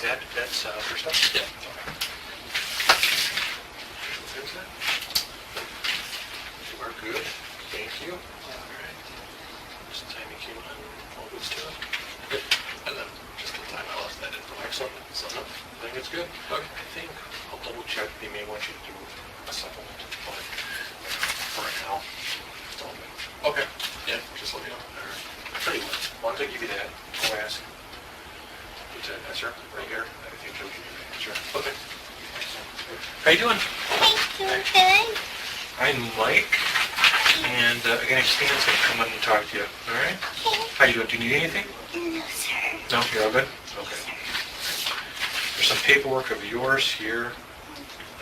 That's first up? Yeah. Okay. There's that. You are good. Thank you. All right. Just the time you came on, all good stuff. Good. And then just the time I lost that info. Excellent. So, no, I think it's good. Okay. I think I'll double check. They may want you to do a supplement, but for right now, it's all good. Okay. Yeah, just let me know. All right. Pretty much. Once I give you that, I'll ask. It's an answer right here. I think she'll give you the answer. Okay. How you doing? Thank you, good. I'm Mike, and again, Stan's going to come in and talk to you. All right? Okay. How you doing? Do you need anything? No, sir. No, you're all good? Okay. There's some paperwork of yours here.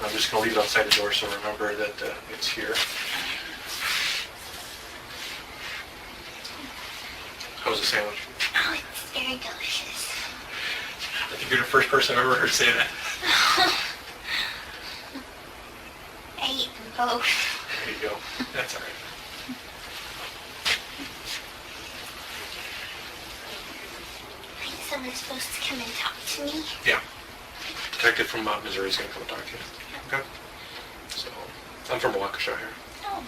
I'm just going to leave it outside the door, so remember that it's here. How's the sandwich? Oh, it's very delicious. I think you're the first person I've ever heard say that. I eat them both. There you go. That's all right. I think someone's supposed to come and talk to me. Yeah. Detective from Missouri is going to come and talk to you. Okay. So, I'm from Waukesha here. Oh.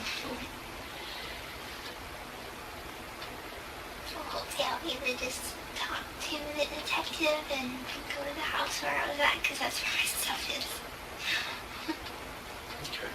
Well, yeah, we would just talk to the detective and go to the house where I was at, because that's where my stuff is. Okay.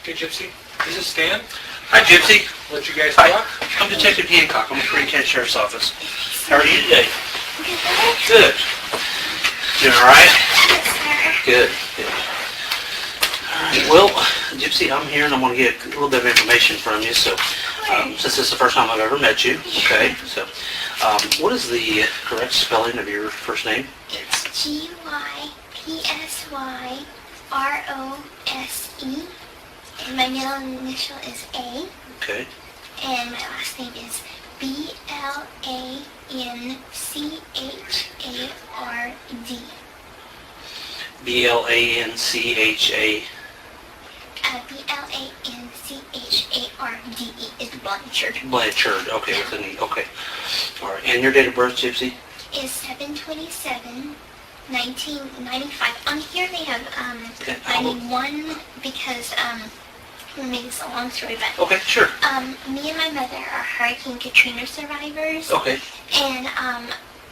Hey, Gypsy. This is Stan. Hi, Gypsy. Let you guys Hi. talk. I'm Detective Hancock. I'm with Green County Sheriff's Office. How are you today? Good. Good. Doing all right? Yes, sir. Good. Good. All right. Well, Gypsy, I'm here and I'm going to get a little bit of information from you. So, since this is the first time I've ever met you, okay? So, what is the correct spelling of your first name? It's Gypsyrose. And my middle initial is A. Okay. And my last name is Blanchard. Blanchard is Blanchard. Blanchard. Okay, with an E. Okay. All right. And your date of birth, Gypsy? Is 7/27/1995. On here they have 91 because let me make this a long story, but Okay, sure. me and my mother are Hurricane Katrina survivors. Okay. And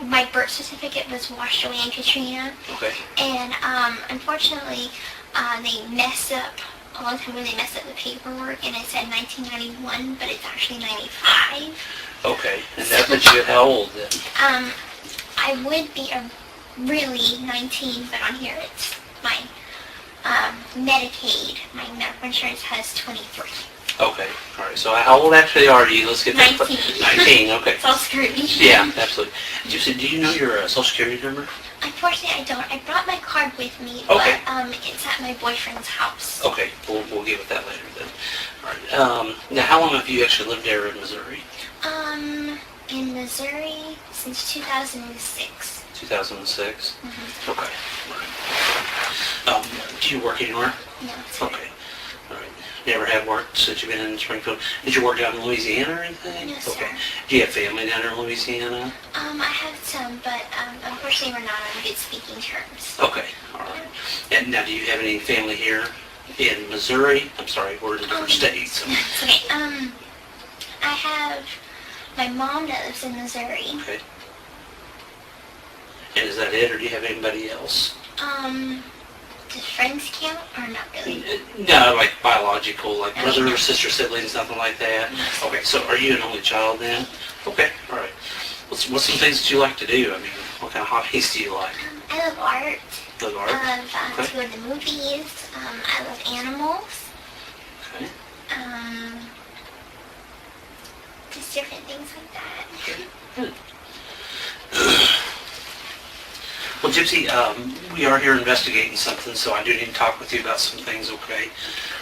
my birth certificate was washed away in Katrina. Okay. And unfortunately, they messed up a long time ago. They messed up the paperwork, and it said 1991, but it's actually 95. Okay. And that puts you at how old then? I would be really 19, but on here it's my Medicaid. My medical insurance has 23. Okay. All right. So how old actually are you? Let's get that. 19. 19. Okay. It's all screwed me. Yeah, absolutely. Gypsy, do you know your Social Security number? Unfortunately, I don't. I brought my card with me, Okay. but it's at my boyfriend's house. Okay. We'll get with that later then. All right. Now, how long have you actually lived there in Missouri? In Missouri since 2006. 2006. Mm-hmm. Okay. All right. Do you work anywhere? No. Okay. All right. You ever had work since you've been in Springfield? Did you work down in Louisiana or anything? No, sir. Okay. Do you have family down there in Louisiana? I have some, but unfortunately we're not on good speaking terms. Okay. All right. And now, do you have any family here in Missouri? I'm sorry, we're in a different state. So. It's okay. I have my mom that lives in Missouri. Okay. And is that it, or do you have anybody else? Does friends count or not really? No, like biological, like brother or sister, siblings, nothing like that. Okay, so are you an only child then? Okay, all right. What's some things that you like to do? I mean, what kind of hobbies do you like? I love art. Love art? I love Okay. to go to the movies. I love animals. Okay. Just different things like that. Good. Well, Gypsy, we are here investigating something, so I do need to talk with you about some things, okay?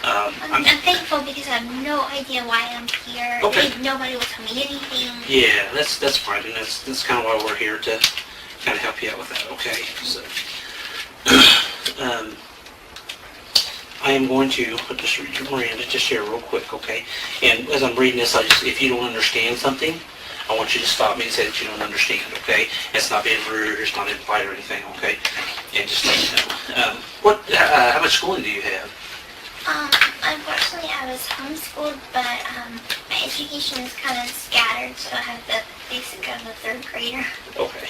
I'm thankful because I have no idea why I'm here. Okay. Nobody will tell me anything. Yeah, that's fine, and that's kind of why we're here, to kind of help you out with that, okay? So, I am going to just read your Miranda just here real quick, okay? And as I'm reading this, if you don't understand something, I want you to stop me and say that you don't understand, okay? It's not being rude, it's not implied or anything, okay? And just let me know. How much schooling do you have? Unfortunately, I was homeschooled, but my education is kind of scattered, so I have the basic of a third grader. Okay.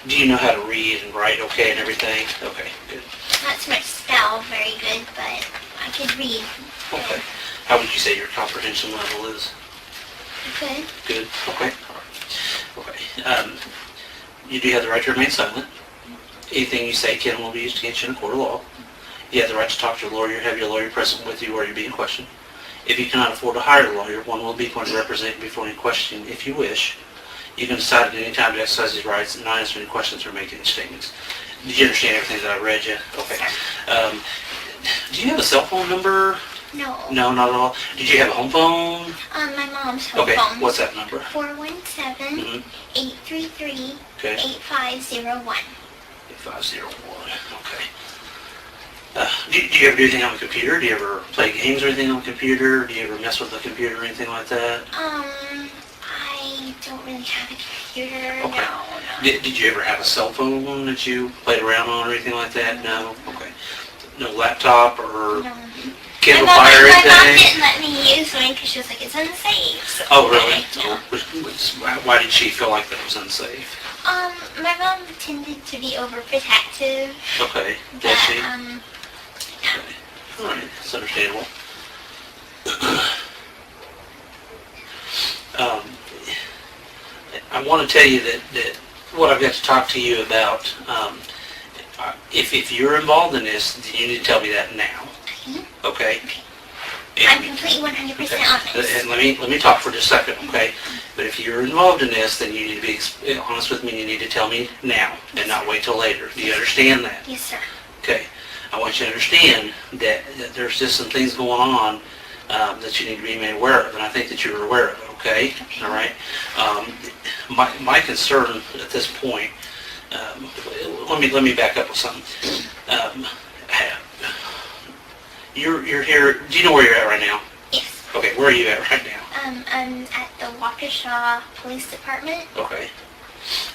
Do you know how to read and write okay and everything? Okay, good. Not so much spell very good, but I can read. Okay. How would you say your comprehension level is? Good. Good. Okay. Okay. You do have the right to remain silent. Anything you say can will be used against you in a court of law. You have the right to talk to a lawyer, have your lawyer present with you while you're being questioned. If you cannot afford to hire a lawyer, one will be appointed to represent you before any question if you wish. You can decide at any time to exercise these rights and not answer any questions or make any statements. Did you understand everything that I read you? Okay. Do you have a cell phone number? No. No, not at all. Did you have a home phone? My mom's home Okay, phone. what's that number? 417-833-8501. Okay. 8501, okay. Do you ever do anything on the computer? Do you ever play games or anything on the computer? Do you ever mess with the computer or anything like that? I don't really have a computer, Okay. no. Did you ever have a cell phone that you played around on or anything like that? No? Okay. No laptop or No. Kindle My Fire or mom anything? didn't let me use one because she was like, it's unsafe. So Oh, really? Yeah. Why did she feel like that was unsafe? My mom tended to be overprotective. Okay. But, Did she? yeah. Okay. All right. That's understandable. I want to tell you that what I've got to talk to you about, if you're involved in this, then you need to tell me that now. Okay? I'm completely 100% honest. And let me talk for just a second, okay? But if you're involved in this, then you need to be honest with me, and you need to tell me now and not wait till later. Do you understand that? Yes, sir. Okay. I want you to understand that there's just some things going on that you need to be made aware of, and I think that you're aware of it, okay? All right? My concern at this point, let me back up with something. You're here, do you know where you're at right now? Yes. Okay, where are you at right now? I'm at the Waukesha Police Department. Okay.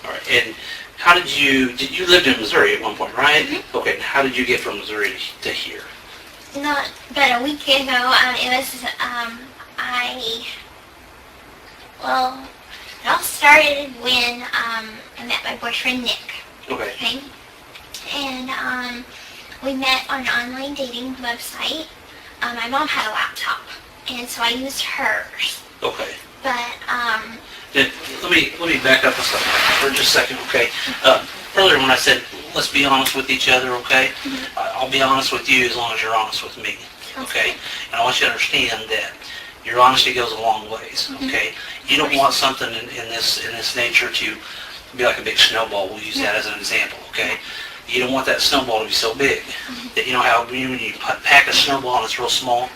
All right, and how did you lived in Missouri at one point, right? Mm-hmm. Okay, and how did you get from Missouri to here? Not but a week ago, it was, it all started when I met my boyfriend Nick. Okay. Okay? And we met on an online dating website. My mom had a laptop, and so I used hers. Okay. But Then, let me back up a second for just a second, okay? Earlier when I said, let's be honest with each other, okay? I'll be honest with you as long as you're honest with me, okay? And I want you to understand that your honesty goes a long ways, okay? You don't want something in this nature to be like a big snowball. We'll use that as an example, okay? You don't want that snowball to be so big that you know how when you pack a snowball and it's real small,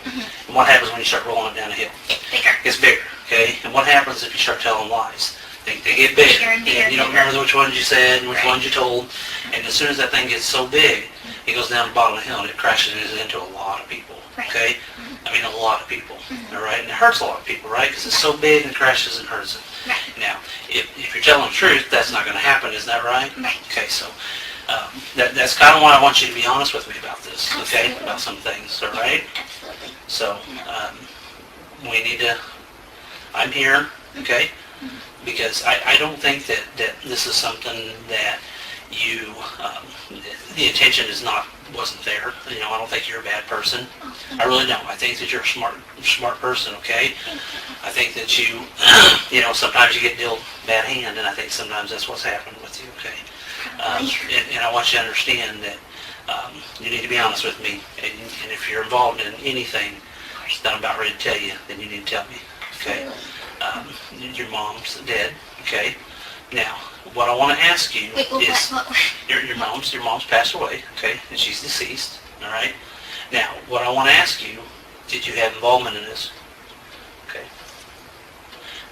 and what happens when you start rolling it down a hill? it's bigger. It's bigger, okay? And what happens if you start telling lies? They get bigger. Bigger and bigger. You don't remember which ones you said and which Right. ones you told. And as soon as that thing gets so big, it goes down the bottom of the hill and it crashes into a lot of people, Right. okay? I mean, a lot of people, all right? And it hurts a lot of people, right? Because it's so big and it crashes and hurts them. Right. Now, if you're telling the truth, that's not going to happen, isn't that right? Right. Okay, so that's kind of why I want you to be honest with me about this, okay? Absolutely. About some things, all right? Absolutely. So, we need to, I'm here, okay? Because I don't think that this is something that you, the intention wasn't there. You know, I don't think you're a bad person. I really don't. I think that you're a smart person, okay? I think that you, you know, sometimes you get dealt bad hand, and I think sometimes that's what's happened with you, okay? And I want you to understand that you need to be honest with me, and if you're involved in anything that I'm about ready to tell you, then you need to tell me, okay? Your mom's dead, okay? Now, what I want to ask you Wait, is, what? your mom's passed away, okay, and she's deceased, all right? Now, what I want to ask you, did you have involvement in this? Okay.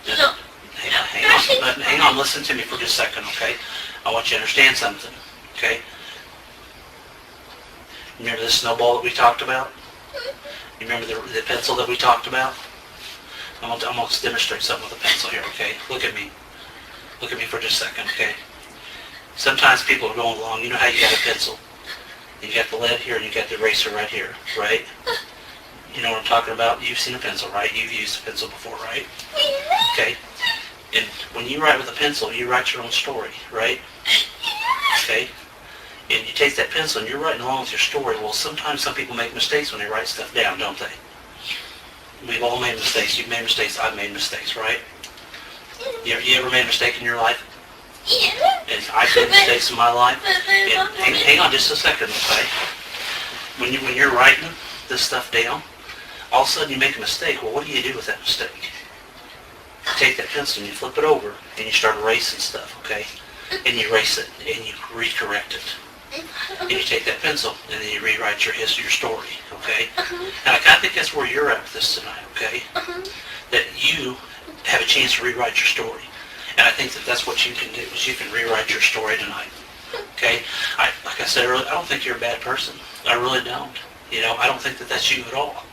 No. Hang on, listen to me for just a second, okay? I want you to understand something, okay? Remember the snowball that we talked about? You remember the pencil that we talked about? I'm going to demonstrate something with a pencil here, okay? Look at me. Look at me for just a second, okay? Sometimes people are going along, you know how you got a pencil? You got the lead here and you got the eraser right here, right? You know what I'm talking about? You've seen a pencil, right? You've used a pencil before, right? Okay. And when you write with a pencil, you write your own story, right? Okay. And you take that pencil and you're writing along with your story. Well, sometimes some people make mistakes when they write stuff down, don't they? We've all made mistakes. You've made mistakes. I've made mistakes, right? You ever made a mistake in your life? And I've made mistakes in my life. And hang on just a second, okay? When you're writing this stuff down, all of a sudden you make a mistake. Well, what do you do with that mistake? You take that pencil and you flip it over and you start erasing stuff, okay? And you erase it and you recorrect it. And you take that pencil and then you rewrite your history, your story, okay? And I kind of think that's where you're at with this tonight, okay? That you have a chance to rewrite your story. And I think that that's what you can do, is you can rewrite your story tonight, okay? Like I said earlier, I don't think you're a bad person. I really don't. You know, I don't think that that's you at all.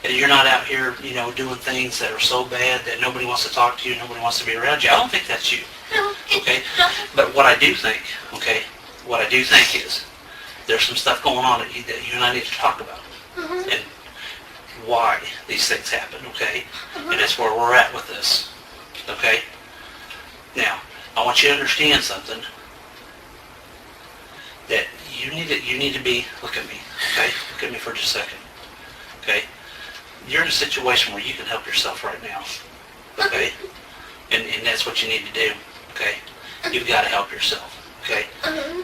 And you're not out here, you know, doing things that are so bad that nobody wants to talk to you, nobody wants to be around you. I don't think that's you, okay? But what I do think, okay, what I do think is there's some stuff going on that you and I need to talk about. And why these things happen, okay? And that's where we're at with this, okay? Now, I want you to understand something, that you need to be, look at me, okay? Look at me for just a second, okay? You're in a situation where you can help yourself right now, okay? And that's what you need to do, okay? You've got to help yourself, okay?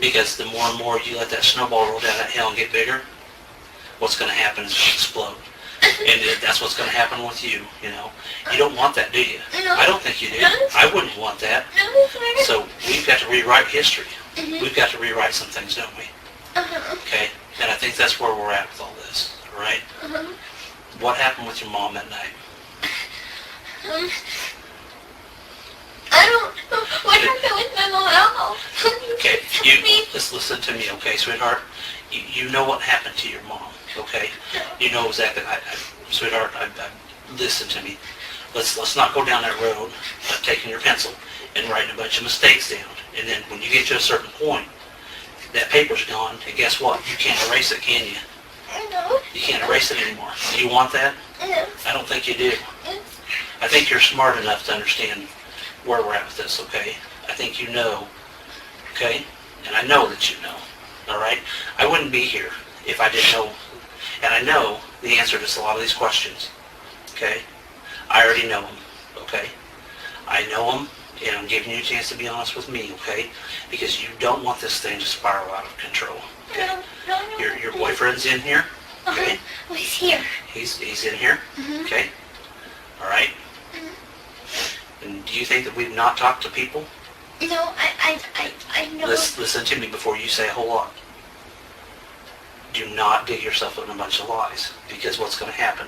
Because the more and more you let that snowball roll down that hill and get bigger, what's going to happen is it's going to explode. And that's what's going to happen with you, you know. You don't want that, do you? I don't think you do. I wouldn't want that. So we've got to rewrite history. We've got to rewrite some things, don't we? Okay? And I think that's where we're at with all this, all right? What happened with your mom that night? I don't know what happened with my mom at all. Okay, just listen to me, okay, sweetheart? You know what happened to your mom, okay? You know exactly. Sweetheart, listen to me. Let's not go down that road of taking your pencil and writing a bunch of mistakes down. And then when you get to a certain point, that paper's gone, and guess what? You can't erase it, can you? No. You can't erase it anymore. Do you want that? No. I don't think you do. I think you're smart enough to understand where we're at with this, okay? I think you know, okay? And I know that you know, all right? I wouldn't be here if I didn't know. And I know the answer to a lot of these questions, okay? I already know them, okay? I know them, and I'm giving you a chance to be honest with me, okay? Because you don't want this thing to spiral out of control, okay? Your boyfriend's in here, okay? Oh, he's here. He's in here, okay? All right? And do you think that we've not talked to people? No, I know. Listen to me before you say a whole lot. Do not dig yourself in a bunch of lies, because what's going to happen,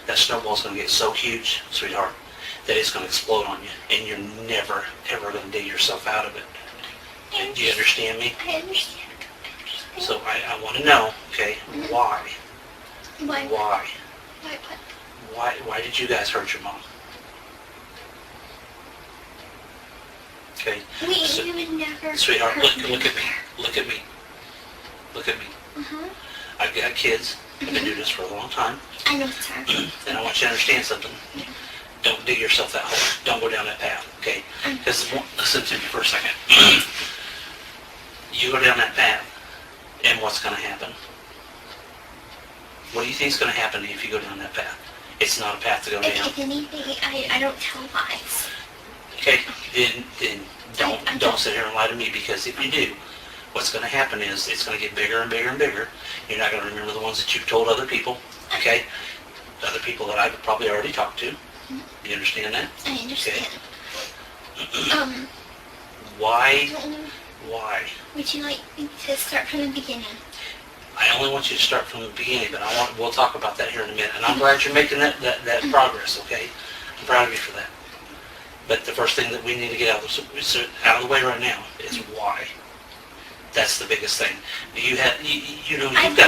that snowball's going to get so huge, sweetheart, that it's going to explode on you, and you're never, ever going to dig yourself out of it. Do you understand me? I understand. So I want to know, okay, why? Why? Why? Why what? Why did you guys hurt your mom? Okay. We would never. Sweetheart, hurt look at me. her. Look at me. Look at me. I've got kids. I've been doing this for a long time. I know it's hard. And I want you to understand something. Don't dig yourself that hole. Don't go down that path, okay? Because, listen to me for a second. You go down that path, and what's going to happen? What do you think is going to happen if you go down that path? It's not a path to go down. If anything, I don't tell lies. Okay, then don't sit here and lie to me, because if you do, what's going to happen is it's going to get bigger and bigger and bigger. You're not going to remember the ones that you've told other people, okay? Other people that I've probably already talked to. You understand that? I understand. Why? Mm, Why? Would you like me to start from the beginning? I only want you to start from the beginning, but we'll talk about that here in a minute. And I'm glad you're making that progress, okay? I'm proud of you for that. But the first thing that we need to get out of the way right now is why. That's the biggest thing. You've got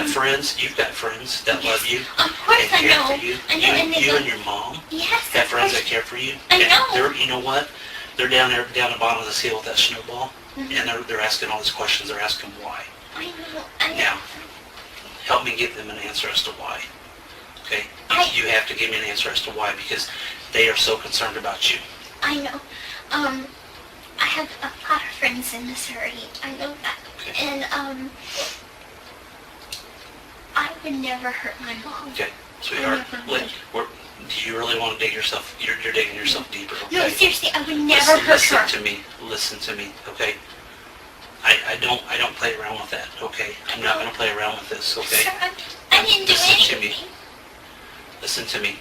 friends that love you Of course and I care know. for you. I know, and You and your mom Yes, have of friends course. that care for you. I And know. you know what? They're down the bottom of this hill with that snowball, Mhm. and they're asking all these questions. They're asking why. I know. I know. Now, help me give them an answer as to why. Okay? You have to give me an answer as to why, because they are so concerned about you. I know. I have a lot of friends in Missouri. I know that. Okay. And, I would never hurt my mom. Okay, sweetheart, never would. do you really want to dig yourself, you're digging yourself deeper, okay? No, seriously, I would never hurt Listen her. listen to me, okay? I don't play around with that, okay? I'm not going to play around with this, okay? Sir, I didn't do Listen to me. anything. Listen to me.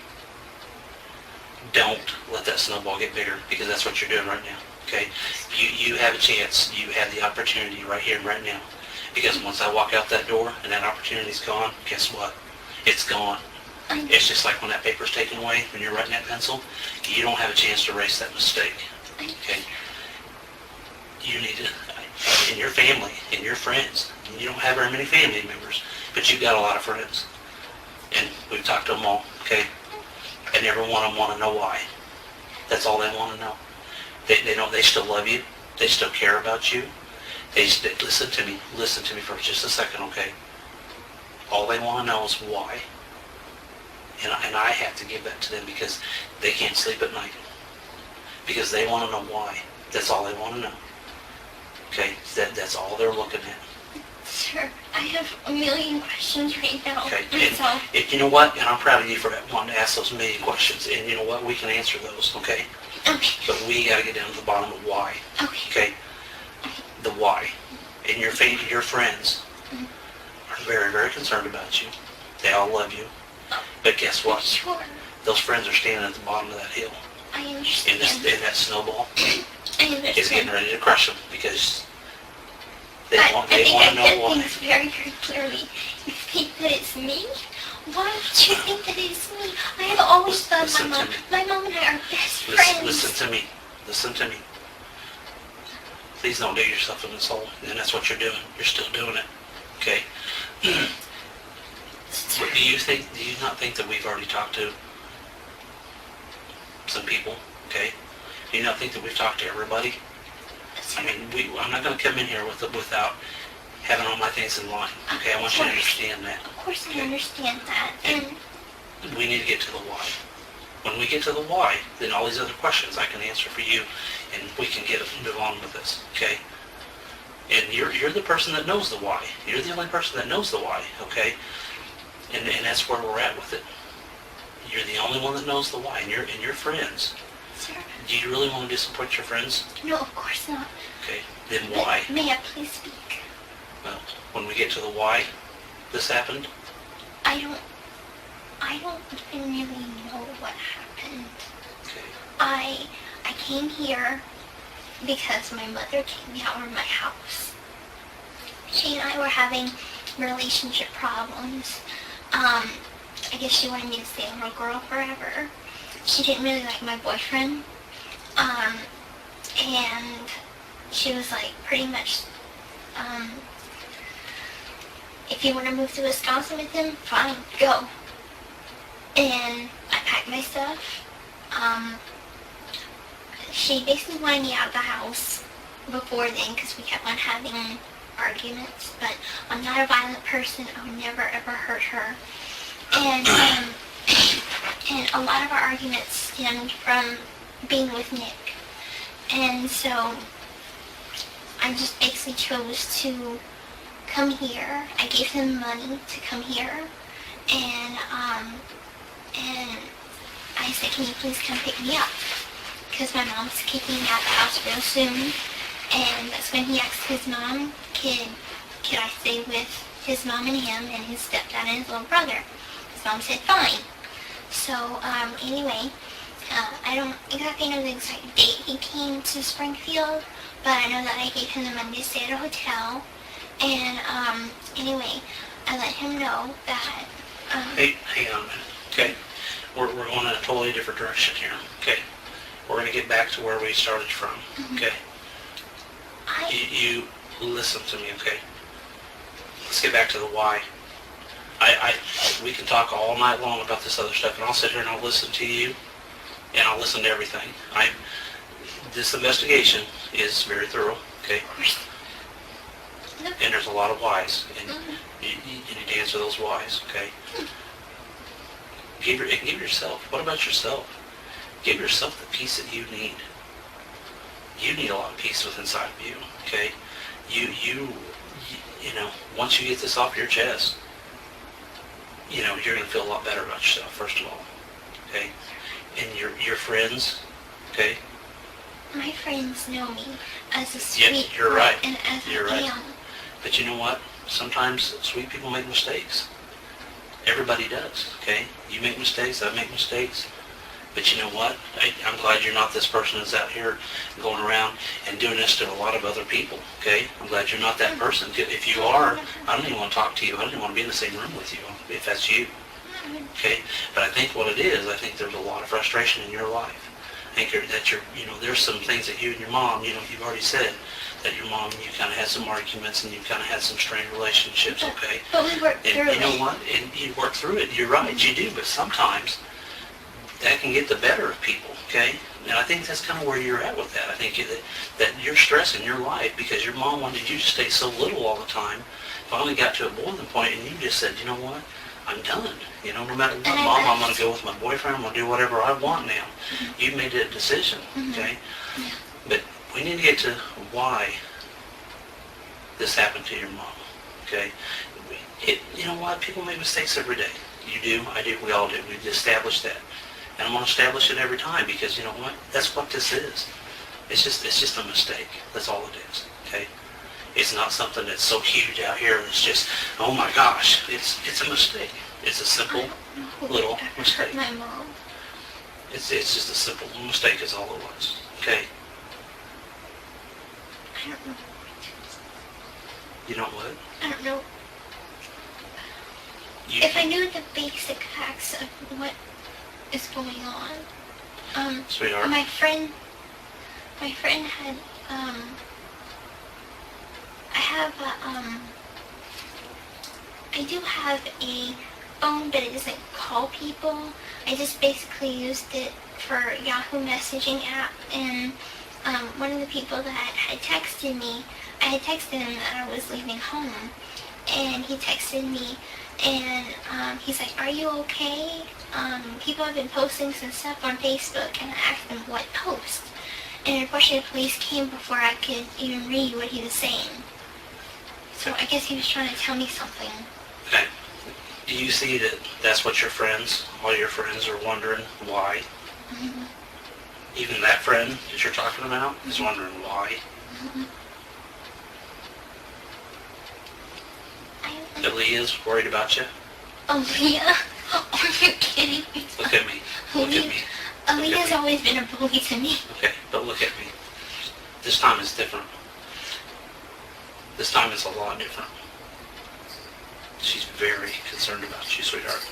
Don't let that snowball get bigger, because that's what you're doing right now, okay? You have a chance, you have the opportunity right here and right now. Because once I walk out that door and that opportunity's gone, guess what? It's gone. I know. It's just like when that paper's taken away, when you're writing that pencil, you don't have a chance to erase that mistake, okay? You need to, in your family, in your friends, you don't have very many family members, but you've got a lot of friends. And we've talked to them all, okay? And every one of them want to know why. That's all they want to know. They know they still love you. They still care about you. Listen to me for just a second, okay? All they want to know is why. And I have to give that to them because they can't sleep at night. Because they want to know why. That's all they want to know. Okay? That's all they're looking at. Sir, I have a million questions right now. Okay? And so, And you know what? And I'm proud of you for wanting to ask those million questions. And you know what? We can answer those, okay? okay, But we got to get down to the bottom of why. okay. Okay? The why. And your friends are very, very concerned about you. They all love you. But guess what? Sure, Those friends are standing at the bottom of that hill. I And understand. that snowball I understand. is getting ready to crush them because they I want think to I know said why. things very, very clearly. You think that it's me? Why would you think that it's me? I have always loved my Listen to mom. me. My mom and I are best friends. Listen to me. Listen to me. Please don't dig yourself in this hole. And that's what you're doing. You're still doing it. Okay? But do you not think that we've already talked to some people? Okay? Do you not think that we've talked to everybody? I mean, I'm not going to come in here without having all my things in line. Okay? I want you to understand that. Of course I Okay. understand that. And We need to get to the why. When we get to the why, then all these other questions I can answer for you, and we can move on with this, okay? And you're the person that knows the why. You're the only person that knows the why, okay? And that's where we're at with it. You're the only one that knows the why, and your friends. sir, Do you really want to disappoint your friends? no, of course not. Okay, then why? May I please speak? Well, when we get to the why this happened, I don't even really know what happened. okay, I came here because my mother kicked me out of my house. She and I were having relationship problems. I guess she wanted me to stay a little girl forever. She didn't really like my boyfriend. And she was like, pretty much, if you want to move to Wisconsin with him, fine, go. And I packed my stuff. She basically wanted me out of the house before then because we kept on having arguments, but I'm not a violent person. I would never ever hurt her. And and a lot of our arguments stemmed from being with Nick. And so I just basically chose to come here. I gave him money to come here, and I said, can you please come pick me up? Because my mom's kicking me out of the house real soon. And that's when he asked his mom, could I stay with his mom and him and his stepdad and his little brother? His mom said, fine. So, anyway, I don't exactly know the exact date he came to Springfield, but I know that I gave him the money to stay at a hotel. And anyway, I let him know that. Hey, hang on a minute. Okay, we're going in a totally different direction here. Okay, we're going to get back to where we started from. Okay, you listen to me. Okay, let's get back to the why. We can talk all night long about this other stuff, and I'll sit here and I'll listen to you, and I'll listen to everything. This investigation is very thorough. Okay. And there's a lot of whys, and you need to answer those whys, okay? Give yourself, what about yourself? Give yourself the peace that you need. You need a lot of peace within inside of you, okay? You know, once you get this off your chest, you know, you're going to feel a lot better about yourself, first of all, okay? And your friends, okay? My friends know me as a sweet Yes, you're right. and as You're I right. am. But you know what? Sometimes sweet people make mistakes. Everybody does, okay? You make mistakes, I make mistakes. But you know what? I'm glad you're not this person that's out here going around and doing this to a lot of other people, okay? I'm glad you're not that person. If you are, I don't even want to talk to you. I don't even want to be in the same room with you, if that's you, okay? But I think what it is, I think there's a lot of frustration in your life. I think that you know, there's some things that you and your mom, you know, you've already said that your mom, you kind of had some arguments and you kind of had some strained relationships, okay? But we worked through And you know it. what? And you work through it. You're right, you do. But sometimes that can get the better of people, okay? And I think that's kind of where you're at with that. I think that you're stressing your life because your mom wanted you to stay so little all the time. Finally got to a boiling point and you just said, you know what? I'm done. You know, no matter what, Mom, I'm going to go with my boyfriend. I'm going to do whatever I want now. You've made that decision, okay? Yeah. But we need to get to why this happened to your mom, okay? You know what? People make mistakes every day. You do, I do, we all do. We've established that. And I'm going to establish it every time because you know what? That's what this is. It's just a mistake. That's all it is, okay? It's not something that's so huge out here. It's just, oh my gosh, it's a mistake. It's a simple little mistake. My mom. It's just a simple little mistake is all it was, okay? I don't know. You know what? I don't know. If I knew the basic facts of what is going on, Sweetheart. my friend had, I do have a phone, but it doesn't call people. I just basically used it for Yahoo messaging app, and one of the people that had texted me, I had texted him that I was leaving home, and he texted me, and he's like, "Are you okay? People have been posting some stuff on Facebook," and I asked him what post. And unfortunately, the police came before I could even read what he was saying. So I guess he was trying to tell me something. Okay. Do you see that that's what your friends, all your friends are wondering why? Mm-hmm. Even that friend that you're talking about is wondering why? Mm-hmm. That Leah's worried about you? Oh, Leah? Are you kidding me? Look at me. Look at me. Leah's always been a bully to me. Okay, but look at me. This time is different. This time it's a lot different. She's very concerned about you, sweetheart.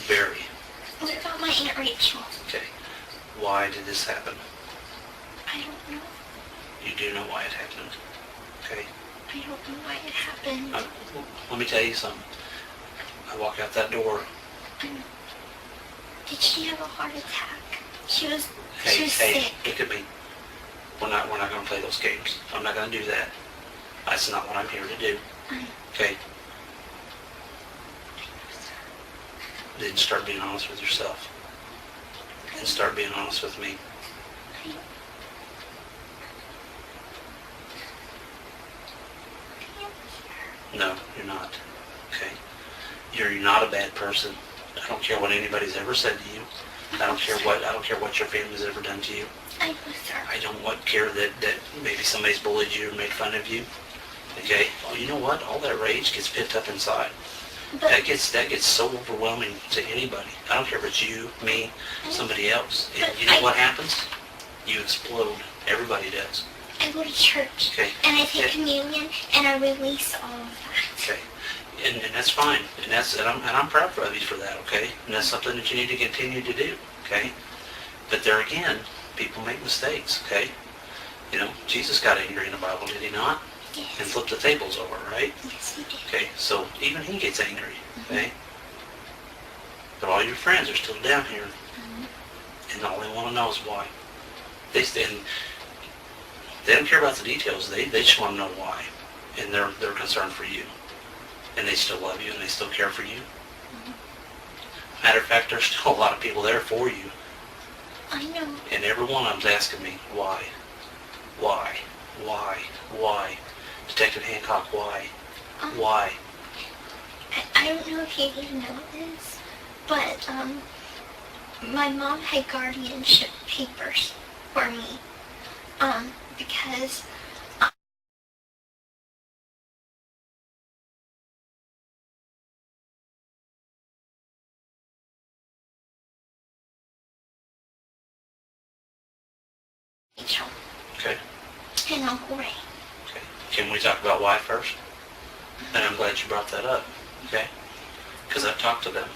Very. What about my Aunt Rachel? Okay. Why did this happen? I don't know. You do know why it happened. Okay. I don't know why it happened. Let me tell you something. I walk out that door. Did she have a heart attack? She was Hey, sick. look at me. We're not going to play those games. I'm not going to do that. That's not what I'm here to do. Okay? Then start being honest with yourself. And start being honest with me. No, you're not. Okay? You're not a bad person. I don't care what anybody's ever said to you. I don't care what your family's ever done to you. I know, sir. I don't care that maybe somebody's bullied you or made fun of you. Okay? Well, you know what? All that rage gets pent up inside. But That gets so overwhelming to anybody. I don't care if it's you, me, somebody else. And you know what happens? You explode. Everybody does. I go to church. Okay. And I take Yeah. communion, and I release all of that. Okay. And that's fine. And I'm proud of you for that, okay? And that's something that you need to continue to do, okay? But there again, people make mistakes, okay? You know, Jesus got angry in the Bible, did he not? And Yes. flipped the tables over, right? Yes, you did. Okay, so even he gets angry, okay? But all your friends are still down here, and all they want to know is why. They don't care about the details. They just want to know why, and they're concerned for you, and they still love you, and they still care for you. Matter of fact, there's still a lot of people there for you, I know. and every one of them's asking me why, why, why, why, Detective Hancock, why, why? I don't know if you even know this, but my mom had guardianship papers for me, because Rachel Okay, and Uncle Ray. okay. Can we talk about why first? And I'm glad you brought that up, okay? Because I've talked to them.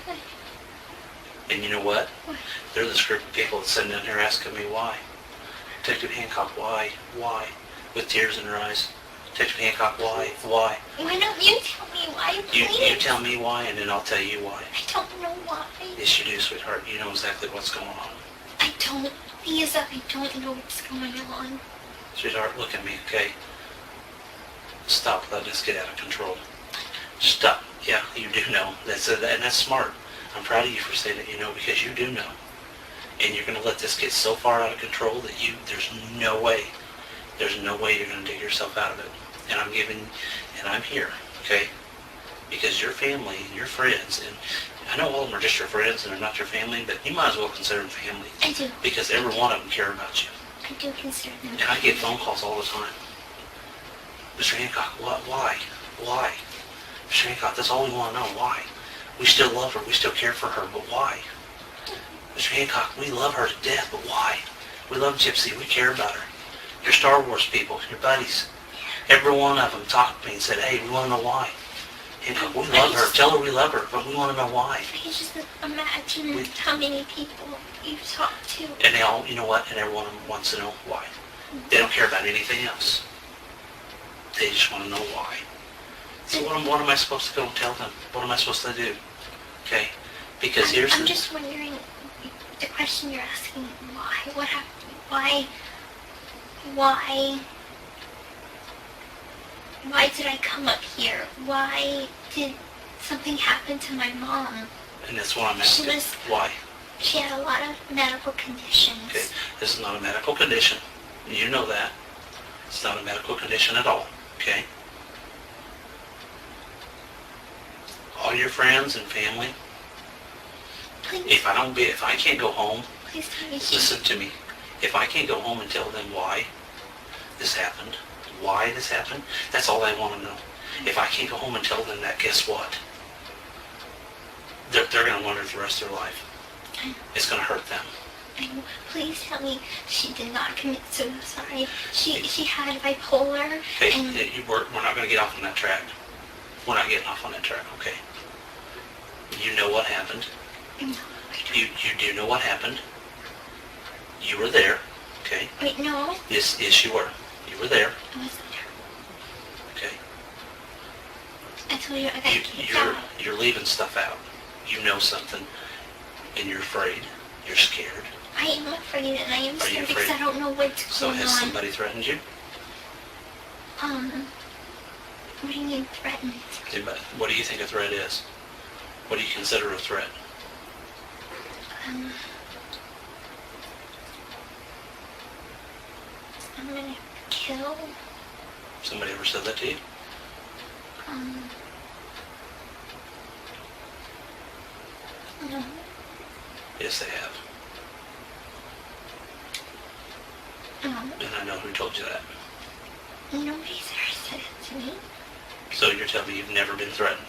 Okay. And you know what? What? They're this group of people that's sitting down here asking me why. Detective Hancock, why? Why? With tears in their eyes. Detective Hancock, why? Why? Why don't you tell me why, You please? tell me why, and then I'll tell you why. I don't know why. Yes, you do, sweetheart. You know exactly what's going on. I don't. Lisa, I don't know what's going on. Sweetheart, look at me, okay? Stop letting this get out of control. Stop. Yeah, you do know. And that's smart. I'm proud of you for saying that you know, because you do know. And you're going to let this get so far out of control that there's no way you're going to dig yourself out of it. And I'm here, okay? Because your family and your friends, and I know all of them are just your friends and they're not your family, but you might as well consider them family. I do. Because every one of them care about you. I do consider them. And I get phone calls all the time. Mr. Hancock, what? Why? Why? Mr. Hancock, that's all we want to know. Why? We still love her. We still care for her, but why? Mr. Hancock, we love her to death, but why? We love Gypsy. We care about her. Your Star Wars people, your buddies, every one of them talked to me and said, hey, we want to know why. Hancock, we love her. Tell her we love her, but we want to know why. I can just imagine how many people you've talked to. And they all, you know what? And every one of them wants to know why. They don't care about anything else. They just want to know why. So what am I supposed to go and tell them? What am I supposed to do? Okay? Because here's I'm just wondering, the question you're asking, why? What happened? Why did I come up here? Why did something happen to my mom? And that's what I'm asking. Why? She had a lot of medical conditions. Okay? This is not a medical condition. You know that. It's not a medical condition at all. Okay? All your friends and family, Please, if I can't go home, please tell me. listen to me. If I can't go home and tell them why this happened, that's all I want to know. If I can't go home and tell them that, guess what? They're going to wonder the rest of their life. It's going to hurt them. And please tell me she did not commit suicide. She had bipolar. Okay, And we're not going to get off on that track. We're not getting off on that track, okay? You know what happened. no, You do know what happened. You were there, okay? wait, no, Yes, you were. You were there, I wasn't there. okay? I told you I got kicked out. You're leaving stuff out. You know something, and you're afraid. You're scared. I am afraid, and I am Are you scared because afraid? I don't know what's So going has on. somebody threatened you? What do you mean threatened? What do you think a threat is? What do you consider a threat? I'm gonna kill. Somebody ever said that to you? No. Yes, they have. And I know who told you that. Nobody's ever said it to me. So you're telling me you've never been threatened?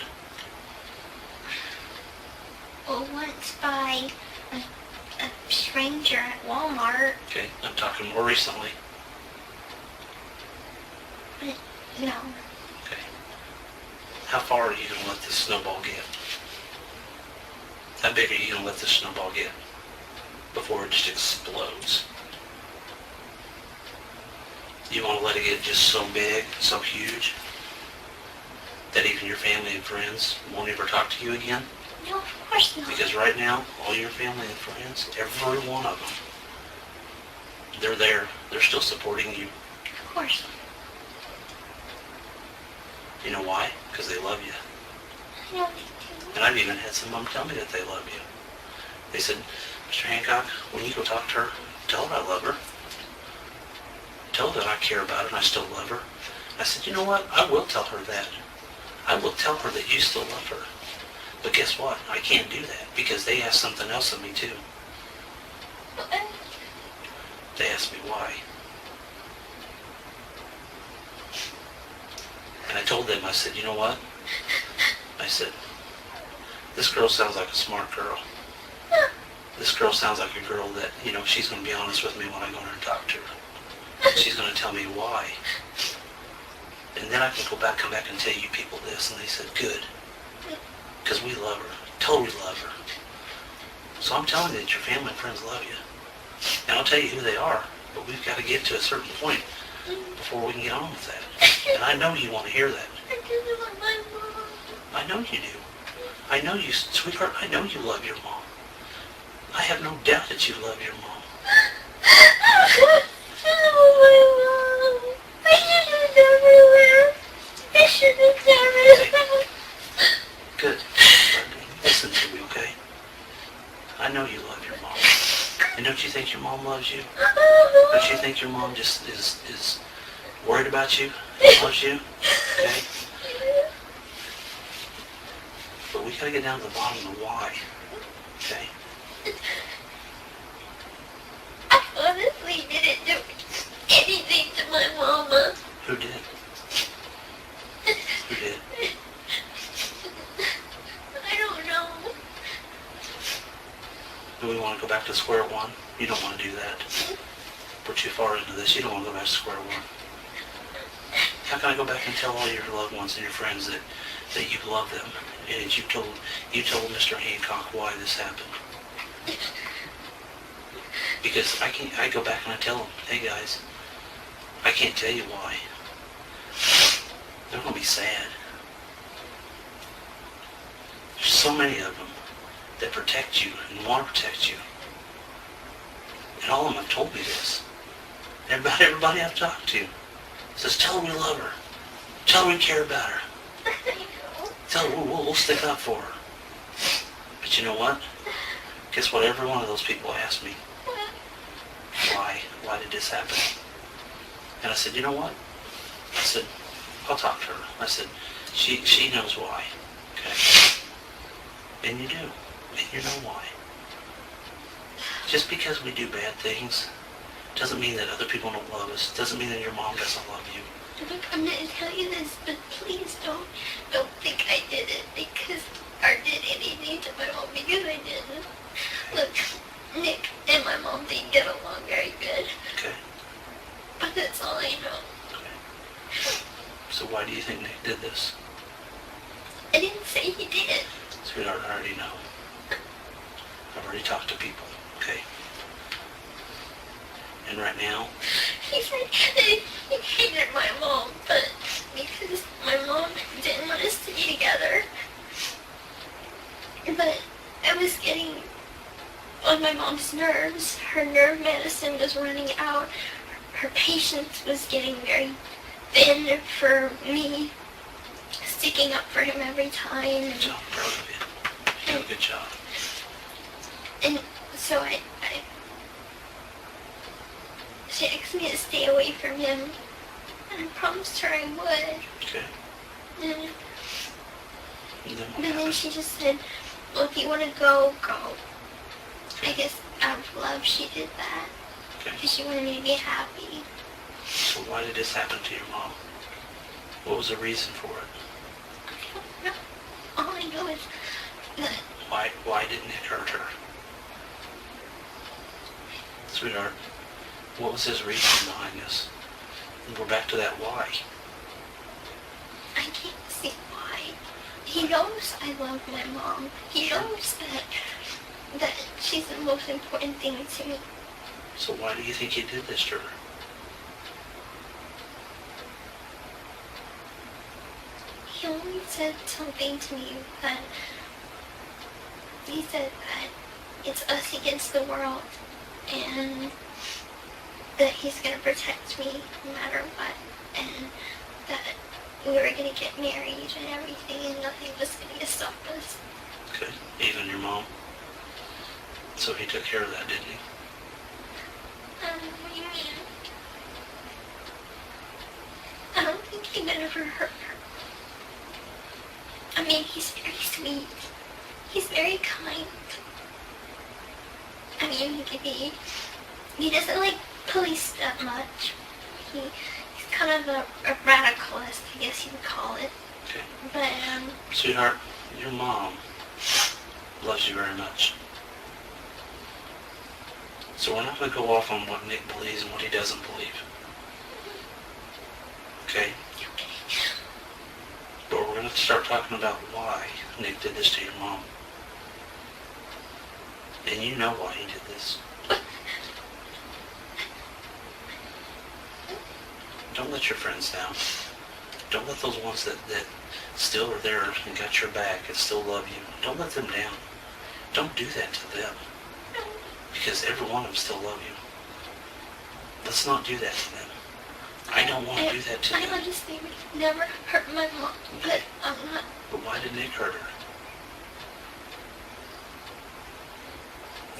Well, once by a stranger at Walmart. Okay, I'm talking more recently. But, no. Okay. How far are you going to let this snowball get? How big are you going to let this snowball get before it just explodes? You want to let it get just so big, so huge, that even your family and friends won't ever talk to you again? No, of course not. Because right now, all your family and friends, every one of them, they're there. They're still supporting you. Of course. You know why? Because they love you. I know they do. And I've even had some of them tell me that they love you. They said, Mr. Hancock, when you go talk to her, tell her I love her. Tell her that I care about her and I still love her. I said, you know what? I will tell her that. I will tell her that you still love her. But guess what? I can't do that because they asked something else of me too. They asked me why. And I told them, I said, you know what? I said, this girl sounds like a smart girl. This girl sounds like a girl that, you know, she's going to be honest with me when I go in there and talk to her. She's going to tell me why. And then I can come back and tell you people this. And they said, good. Because we love her. Totally love her. So I'm telling you that your family and friends love you. And I'll tell you who they are. But we've got to get to a certain point before we can get on with that. And I know you want to hear that. I know you do. I know you, sweetheart, I know you love your mom. I have no doubt that you love your mom. Good. Listen to me, okay? I know you love your mom. And don't you think your mom loves you? Don't you think your mom just is worried about you? Loves you? Okay? But we gotta get down to the bottom of the why. Okay? I honestly didn't do anything to my mama. Who did? Who did? I don't know. Do we want to go back to square one? You don't want to do that. We're too far into this. You don't want to go back to square one. How can I go back and tell all your loved ones and your friends that you love them and you told Mr. Hancock why this happened? Because I go back and I tell them, hey guys, I can't tell you why. They're going to be sad. There's so many of them that protect you and want to protect you. And all of them have told me this. Everybody I've talked to says, tell her we love her. Tell her we care about her. Tell her we'll stick up for her. But you know what? Guess what? Every one of those people asked me, why? Why did this happen? And I said, you know what? I said, I'll talk to her. I said, she knows why. Okay? And you do. And you know why. Just because we do bad things doesn't mean that other people don't love us. Doesn't mean that your mom doesn't love you. Look, I'm going to tell you this, but please don't think I did it because or did anything to my mom because I didn't. Look, Nick and my mom didn't get along very good. Okay. But that's all I know. Okay. So why do you think Nick did this? I didn't say he did. Sweetheart, I already know. I've already talked to people, okay? And right now, He said he hated my mom, but because my mom didn't want us to be together. But I was getting on my mom's nerves. Her nerve medicine was running out. Her patience was getting very thin for me, sticking up for him every time. so I'm proud of you. You do a good job. And so she asked me to stay away from him, and I promised her I would. Okay. And And then what but then happened? she just said, well, if you want to go, go. I guess out of love she did that, Okay. because she wanted me to be happy. So why did this happen to your mom? What was the reason for it? I don't know. All I know is that Why didn't it hurt her? Sweetheart, what was his reason behind this? And we're back to that why. He knows I love my mom. He knows that she's the most important thing to me. So why do you think he did this to her? He only said something to me that he said that it's us against the world and that he's going to protect me no matter what, and that we were going to get married and everything and nothing was going to stop us. Okay, even your mom? So he took care of that, didn't he? What do you mean? I don't think he would ever hurt her. I mean, he's very sweet. He's very kind. I mean, he doesn't like police that much. He's kind of a radicalist, I guess you would call it. Okay. But, Sweetheart, your mom loves you very much. So we're not going to go off on what Nick believes and what he doesn't believe. Okay? But we're going to start talking about why Nick did this to your mom. And you know why he did this. Don't let your friends down. Don't let those ones that still are there and got your back and still love you. Don't let them down. Don't do that to them. Because every one of them still love you. Let's not do that to them. I don't want to do that to them. I honestly would never hurt my mom, but I'm not. But why did Nick hurt her?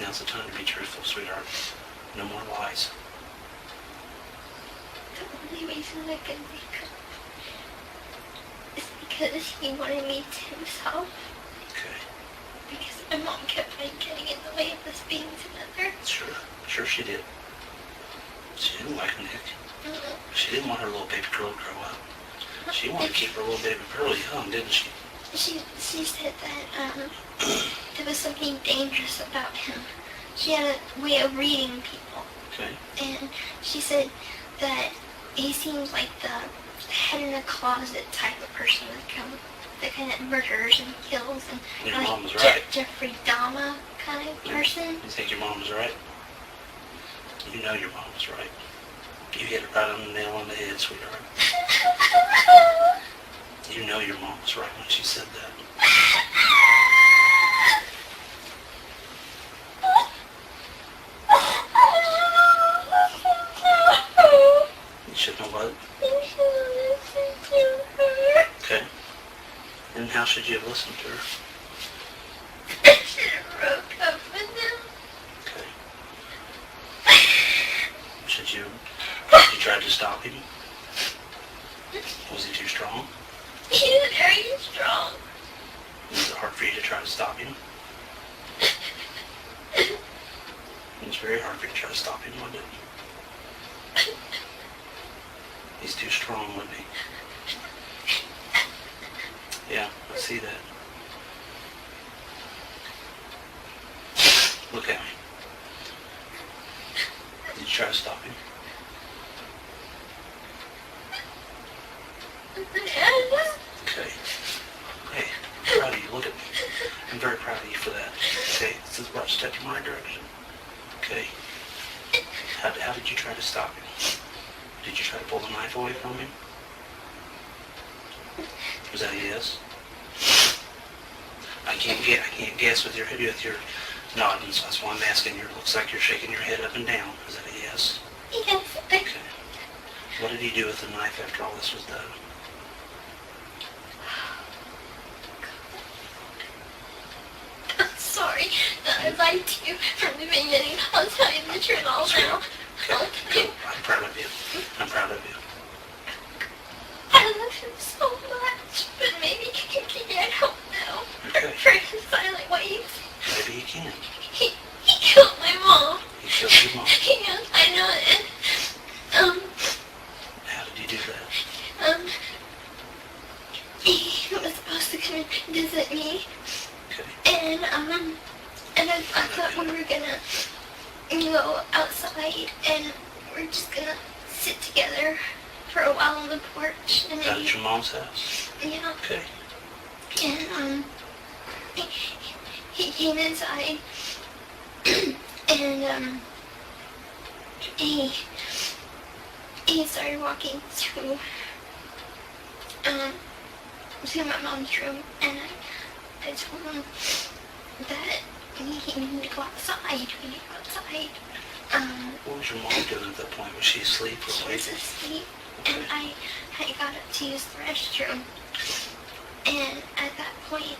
Now's the time to be truthful, sweetheart. No more lies. The only reason I can think of is because he wanted me to himself. Okay. Because my mom kept on getting in the way of us being together. Sure she did. She didn't like Nick. She didn't want her little baby girl to grow up. She wanted to keep her little baby girl young, didn't she? She said that there was something dangerous about him. She had a way of reading people. Okay. And she said that he seems like the head in a closet type of person that kind of murders and kills and Your like mom was right. Jeffrey Dahmer kind of person. You think your mom was right? You know your mom was right. You hit it right on the nail on the head, sweetheart. You know your mom was right when she said that. You should know what? Okay. And how should you have listened to her? I should have broke up with him. Okay. Should you try to stop him? Was he too strong? He's very strong. Was it hard for you to try to stop him? It was very hard for you to try to stop him, wasn't it? He's too strong, wasn't he? Yeah, I see that. Look at me. Did you try to stop him? Okay. Hey, I'm proud of you. Look at me. I'm very proud of you for that. Okay, this is about a step in my direction. Okay. How did you try to stop him? Did you try to pull the knife away from him? Was that a yes? I can't guess with your nodding, so that's why I'm asking you. It looks like you're shaking your head up and down. Is that a yes? Yes. Okay. What did he do with the knife after all this was done? I'm sorry that I lied to you from the beginning. I'll tell you the truth all now. Okay, good. I'm proud of you. I'm proud of you. I love him so much, but maybe he can't help now. Okay. For his silent ways. Maybe he can. He killed my mom. He killed your mom. Yes, I know it. How did he do that? He was supposed to come and visit me. Okay. And I thought we were gonna go outside and we're just gonna sit together for a while on the porch. And Out then, at your mom's house? yeah. Okay. And came inside, and he started walking to my mom's room, and I told him that he needed to go outside. We need to go outside. What was your mom doing at that point? Was she asleep or She awake? was asleep, Okay. and I had got up to use the restroom. And at that point,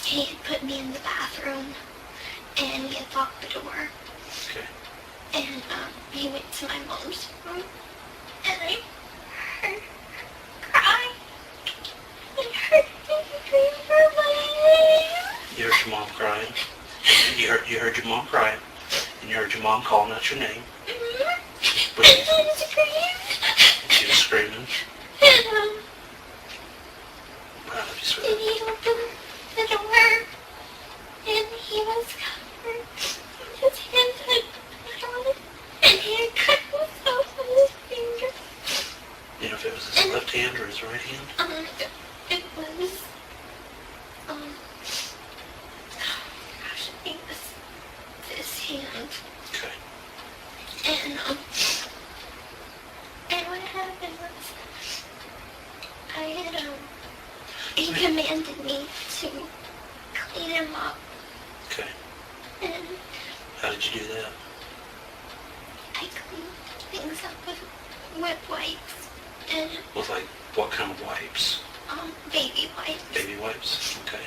he had put me in the bathroom, and he had locked the door. Okay. And he went to my mom's room, and I heard her cry, and heard him scream for my name. You heard your mom crying. You heard your mom crying, and you heard your mom calling out your name. Mm-hmm. But And he screamed. she was screaming. And I love you, and sweetheart. he opened the door, and he was covered. His hands had blood on it, and he had cut himself on his finger. You know if it was his left hand or his right hand? It was, gosh, I think it was this hand. Okay. And what happened was, I had, he commanded me to clean him up, Okay. and How did you do that? I cleaned things up with wet wipes, and, With like, what kind of wipes? baby wipes. Baby wipes? Okay.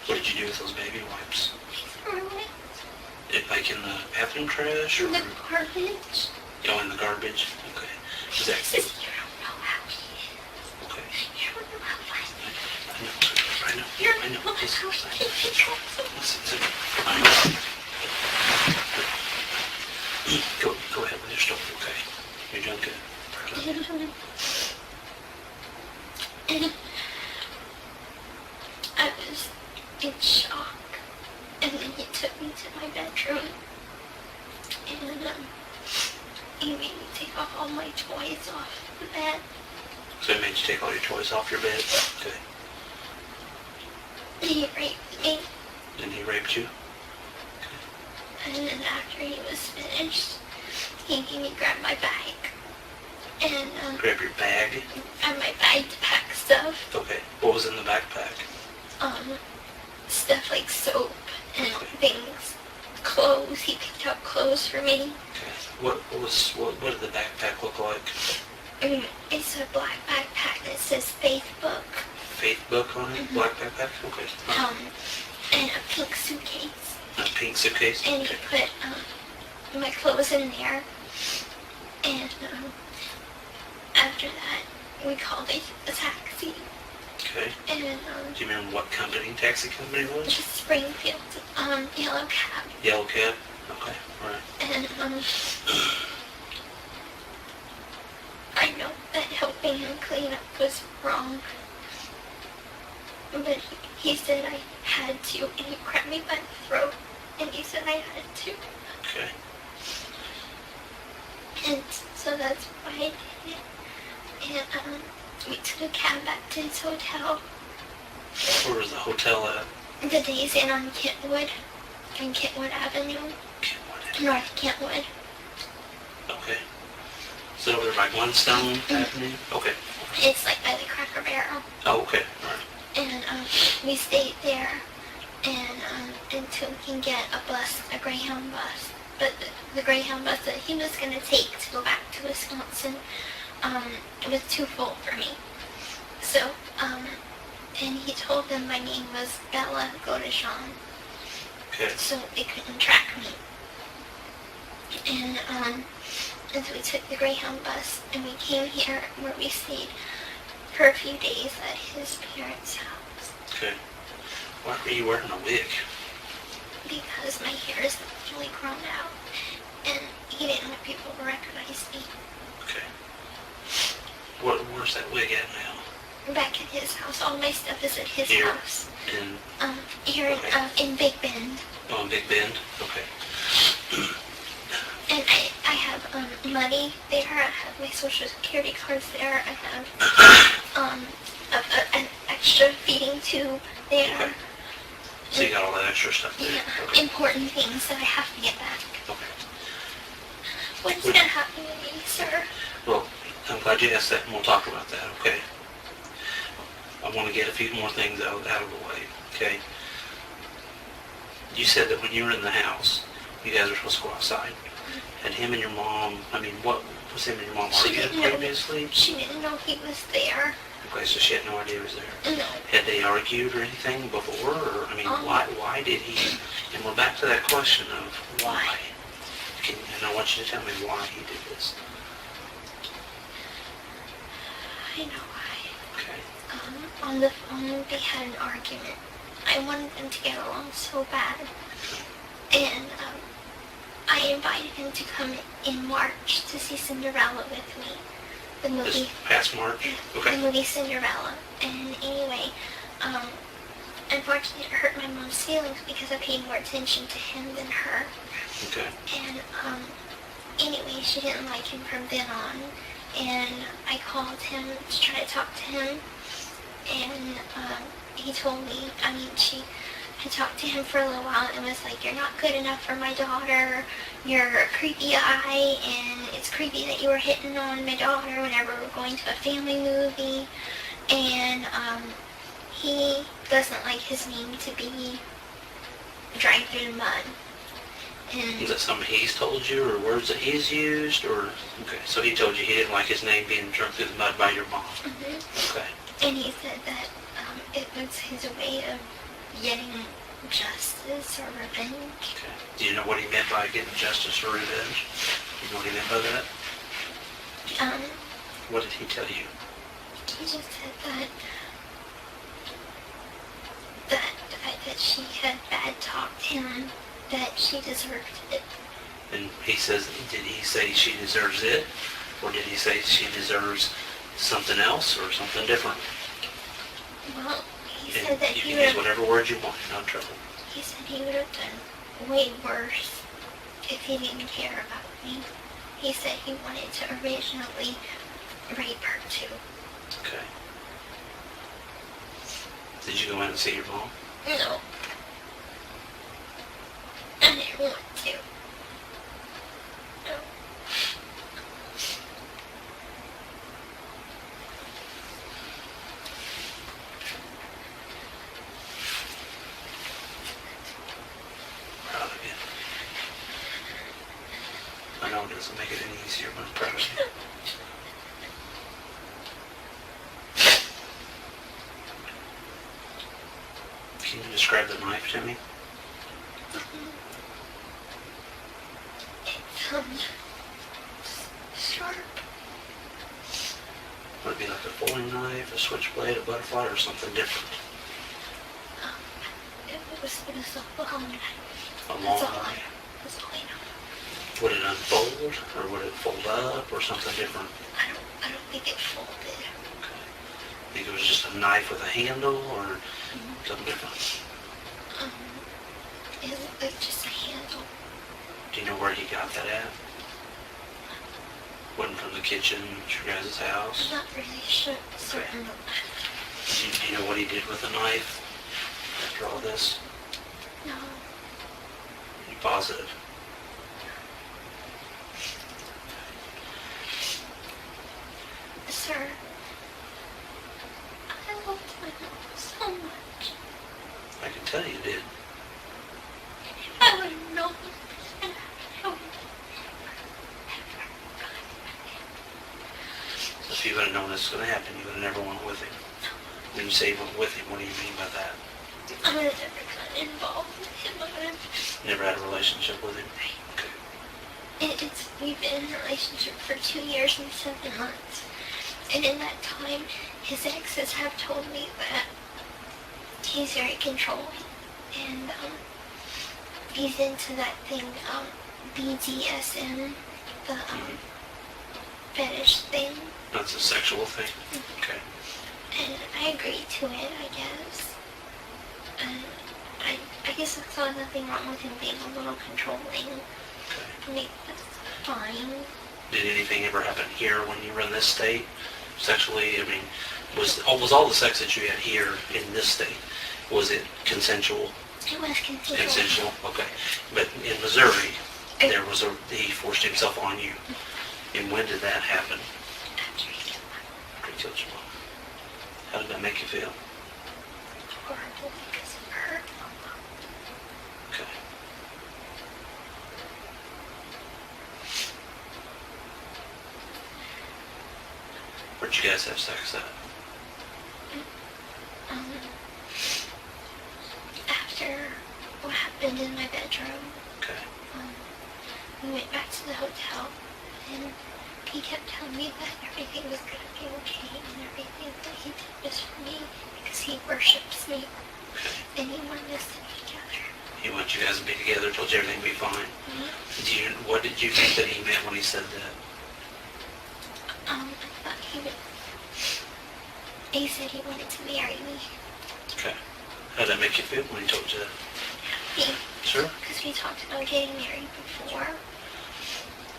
What did you do with those baby wipes? I threw it Like in the bathroom trash or? in the garbage. Oh, in the garbage? Okay. Is that, He says, you don't know how he is. okay. You don't know how violent. I know. You don't I know. know Listen, how he controls. listen. I know. Go ahead with your story, okay? You're doing good. And I was in shock, and then he took me to my bedroom, and he made me take off all my toys off the bed, So it made you take all your toys off your bed? Okay. and he raped me, And he raped you? and then after he was finished, he made me grab my bag, and Grab your bag? my bag to pack stuff, Okay. What was in the backpack? stuff like soap and things, clothes. He picked out clothes for me. Okay. What did the backpack look like? It's a black backpack that says Faith Book, Faith book on it? Mhm. Black backpack? Okay. and a pink suitcase. A pink suitcase? And he Okay. put my clothes in there. And after that, we called a taxi. Okay. And Do you remember what taxi company it was? just Springfield, yellow cab. Yellow cab? Okay. All right. And I know that helping him clean up was wrong, but he said I had to, and he grabbed me by the throat, and he said I had to, Okay. and so that's why I did it. And we took a cab back to his hotel. Where was the hotel at? The Days Inn on Kentwood Avenue, Kentwood. North Kentwood. Okay. Is it over there by Glenstone Avenue? Okay. It's like by the Cracker Barrel. Oh, okay. All right. And we stayed there, and until we can get a bus, a Greyhound bus. But the Greyhound bus that he was going to take to go back to Wisconsin, it was too full for me. So, and he told them my name was Bella Godejohn, Okay. so they couldn't track me. And so we took the Greyhound bus, and we came here where we stayed for a few days at his parents' house. Okay. Why were you wearing a wig? Because my hair is fully grown out, and he didn't want people to recognize me. Okay. Where's that wig at now? Back at his house, all my stuff is at his Here? house. In, Here Okay. in Big Bend. oh, in Big Bend? Okay. And I have money there, I have my social security cards there, I have an extra feeding tube there. Okay. So you got all that extra stuff there? Yeah, Okay. important things that I have to get back. Okay. What's going to happen to me, sir? Well, I'm glad you asked that, and we'll talk about that, okay? I want to get a few more things out of the way, okay? You said that when you were in the house, you guys were supposed to go outside. Had him and your mom, what was him and your mom She arguing didn't know. previously? She didn't know he was there. Okay, so she had no idea he was there. No. Had they argued or anything before? Or, Um, why did he, and we're back to that question of why. And I want you to tell me why he did this. I know why. Okay. On the phone, they had an argument. I wanted them to get along so bad. And I invited him to come in March to see Cinderella with me. The movie. This past March? The Okay. movie Cinderella. And anyway, unfortunately it hurt my mom's feelings because I paid more attention to him than her. Okay. And anyway, she didn't like him from then on. And I called him to try to talk to him. And he told me, she had talked to him for a little while and was like, you're not good enough for my daughter. You're a creepy guy, and it's creepy that you were hitting on my daughter whenever we're going to a family movie. And he doesn't like his name to be dragged through the mud. And Is that something he's told you, or words that he's used, or, okay, so he told you he didn't like his name being dragged through the mud by your mom. Mhm. Okay. And he said that it was his way of getting justice or revenge. Okay. Do you know what he meant by getting justice or revenge? You know what he meant by that? What did he tell you? He just said that she had bad talked him, that she deserved it. And he says, did he say she deserves it? Or did he say she deserves something else or something different? Well, he And said that you he can would use have, whatever word you want, no trouble. he said he would have done way worse if he didn't care about me. He said he wanted to originally rape her too. Okay. Did you go in and see your mom? No. I didn't want to. No. Proud of you. I know it doesn't make it any easier, but I'm proud of you. Can you describe the knife to me? It's sharp. Would it be like a folding knife, a switchblade, a butterfly, or something different? It was a long knife. A long That's all knife. That's all I know. Would it unfold, or would it fold up, or something different? I don't think it folded. Okay. Think it was just a knife with a handle, or something different? It looked like just a handle. Do you know where he got that at? Wasn't from the kitchen at your guys' house? I'm not really sure. Certain. Do you know what he did with the knife after all this? No. Are you positive? Sir, I loved my mom so much. I can tell you did. I would have known. And I would If you would have known this was going to happen, you would have never went with him. When you say you went with him, what do you mean by that? I would have never gotten involved with him. I would have. Never had a relationship with him? Okay. We've been in a relationship for 2 years and 7 months. And in that time, his exes have told me that he's very controlling. And he's into that thing, BDSM, the fetish thing. That's a sexual thing? Okay. And I agreed to it, I guess. And I guess I saw nothing wrong with him being a little controlling. Okay. I mean, that's fine. Did anything ever happen here when you were in this state? Sexually, was all the sex that you had here in this state, was it consensual? It was consensual. Consensual, okay. But in Missouri, he forced himself on you. And when did that happen? After he killed After he killed your mom. How did that make you feel? horrible because it hurt my mom. Okay. Where'd you guys have sex at? After what happened in my bedroom, Okay. we went back to the hotel, and he kept telling me that everything was going to be okay, and everything that he did was for me, because he worships me, Okay. and he wanted us to be together. He wanted you guys to be together, told you everything would be fine. What did you think that he meant when he said that? I thought he said he wanted to marry me. Okay. How did that make you feel when he told you that? Happy. Sure. Because we talked about getting married before.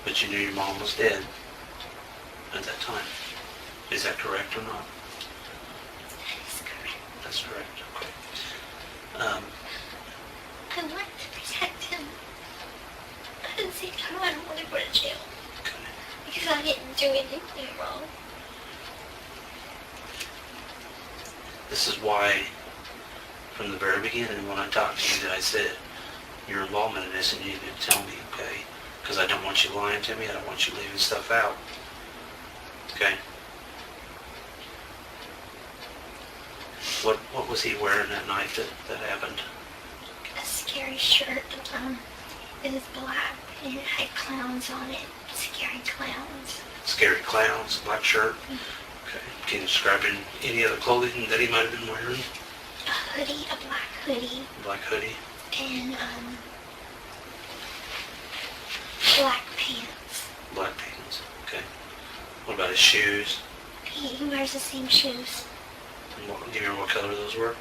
But you knew your mom was dead at that time. Is that correct or not? That is correct. That's correct. Okay. I want to protect him. But at the same time, I don't want to go to jail. Okay. Because I didn't do anything wrong. This is why, from the very beginning, when I talked to you, that I said, your involvement in this, and you need to tell me, okay? Because I don't want you lying to me. I don't want you leaving stuff out. Okay? What was he wearing that night that happened? A scary shirt. It was black and it had clowns on it. Scary clowns. Scary clowns, black shirt. Okay. Can you describe any other clothing that he might have been wearing? A hoodie, a black hoodie. Black hoodie. And black pants. Black pants. Okay. What about his shoes? He wears the same shoes. And do you remember what color those were?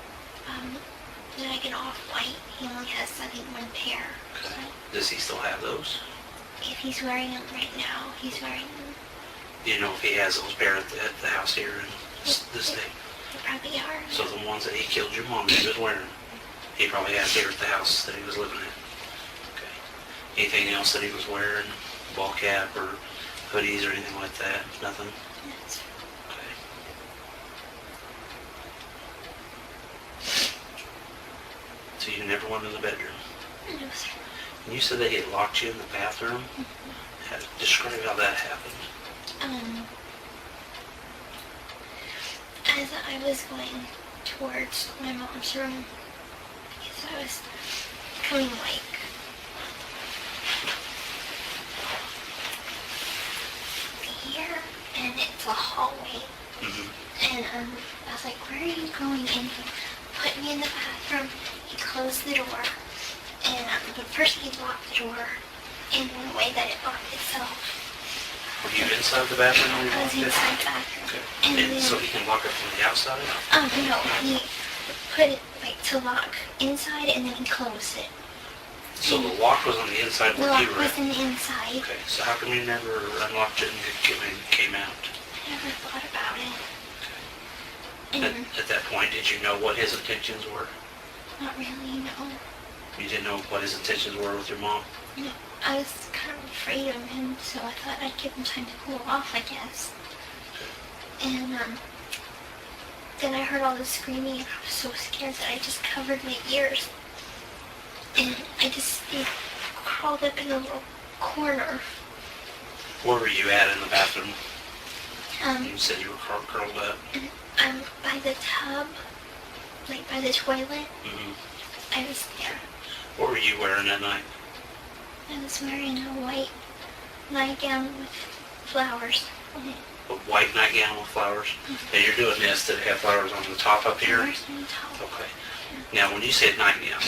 Like an off-white. He only has, I think, one pair. Okay. So Does he still have those? if he's wearing them right now, he's wearing them. Do you know if he has those pair at the house here in this state? They probably are. So the ones that he killed your mom that he was wearing, he probably has here at the house that he was living in. Okay. Anything else that he was wearing? Ball cap or hoodies or anything like that? Nothing? Yes. Okay. So you never went in the bedroom? No, sir. And you said that he had locked you in the bathroom? Describe how that happened. As I was going towards my mom's room, because I was coming like here, and it's a hallway. And I was like, where are you going? And he put me in the bathroom. He closed the door, and but first he locked the door in the way that it locked itself. Were you inside the bathroom when you I was locked it? inside the bathroom. Okay. And And then, so he can lock it from the outside? no, he put it like to lock inside, and then he closed it. So the lock was on the inside The where lock you were was at? in the inside. Okay, so how come you never unlocked it and came out? I never thought about it. And At that point, did you know what his intentions were? not really, no. You didn't know what his intentions were with your mom? No. I was kind of afraid of him, so I thought I'd give him time to cool off, I guess. And then I heard all the screaming, and I was so scared that I just covered my ears. And I just crawled up in a little corner. Where were you at in the bathroom? You Um, said you were curled up. by the tub, like by the toilet. I was there. What were you wearing that night? I was wearing a white nightgown with flowers on it. A white nightgown with flowers? And you're doing this, did it have flowers on the top up here? Flowers on the top. Okay. Now, when you said nightgown,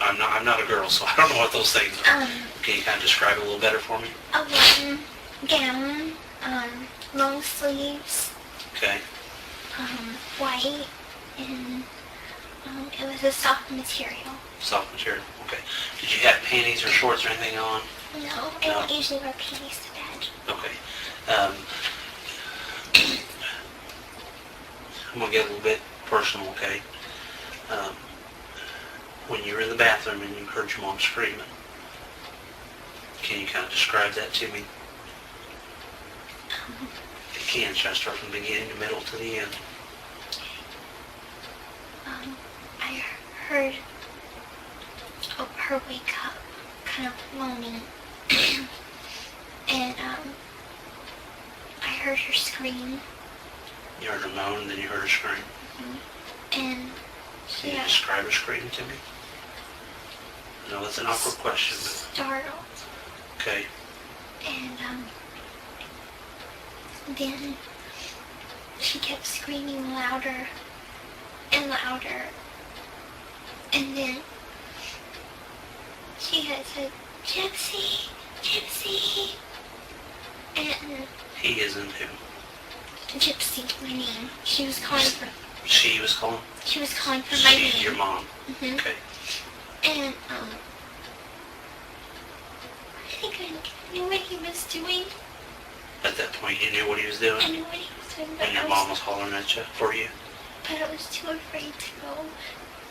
I'm not a girl, so I don't know what those things are. Can you kind of describe it a little better for me? A button gown, long sleeves, Okay. white, and it was a soft material. Soft material. Okay. Did you have panties or shorts or anything on? No, I don't usually wear panties to bed. Okay. I'm going to get a little bit personal, okay? when you were in the bathroom and you heard your mom screaming. Can you kind of describe that to me? If you can, try to start from the beginning, the middle to the end. I heard her wake up, kind of moaning, and I heard her scream. You heard her moan, and then you heard her scream. And Can you describe her scream to me? No, that's an awkward question, but... startled. Okay. And then she kept screaming louder and louder. And then she had said, Gypsy, Gypsy. And He isn't who? Gypsy, my name. She was calling for She was calling? my name. She, your mom. Mhm. Okay. And I think I knew what he was doing. At that point, you knew what he was doing? I knew what he was doing, but And your mom was hollering at you for you? But I was too afraid to go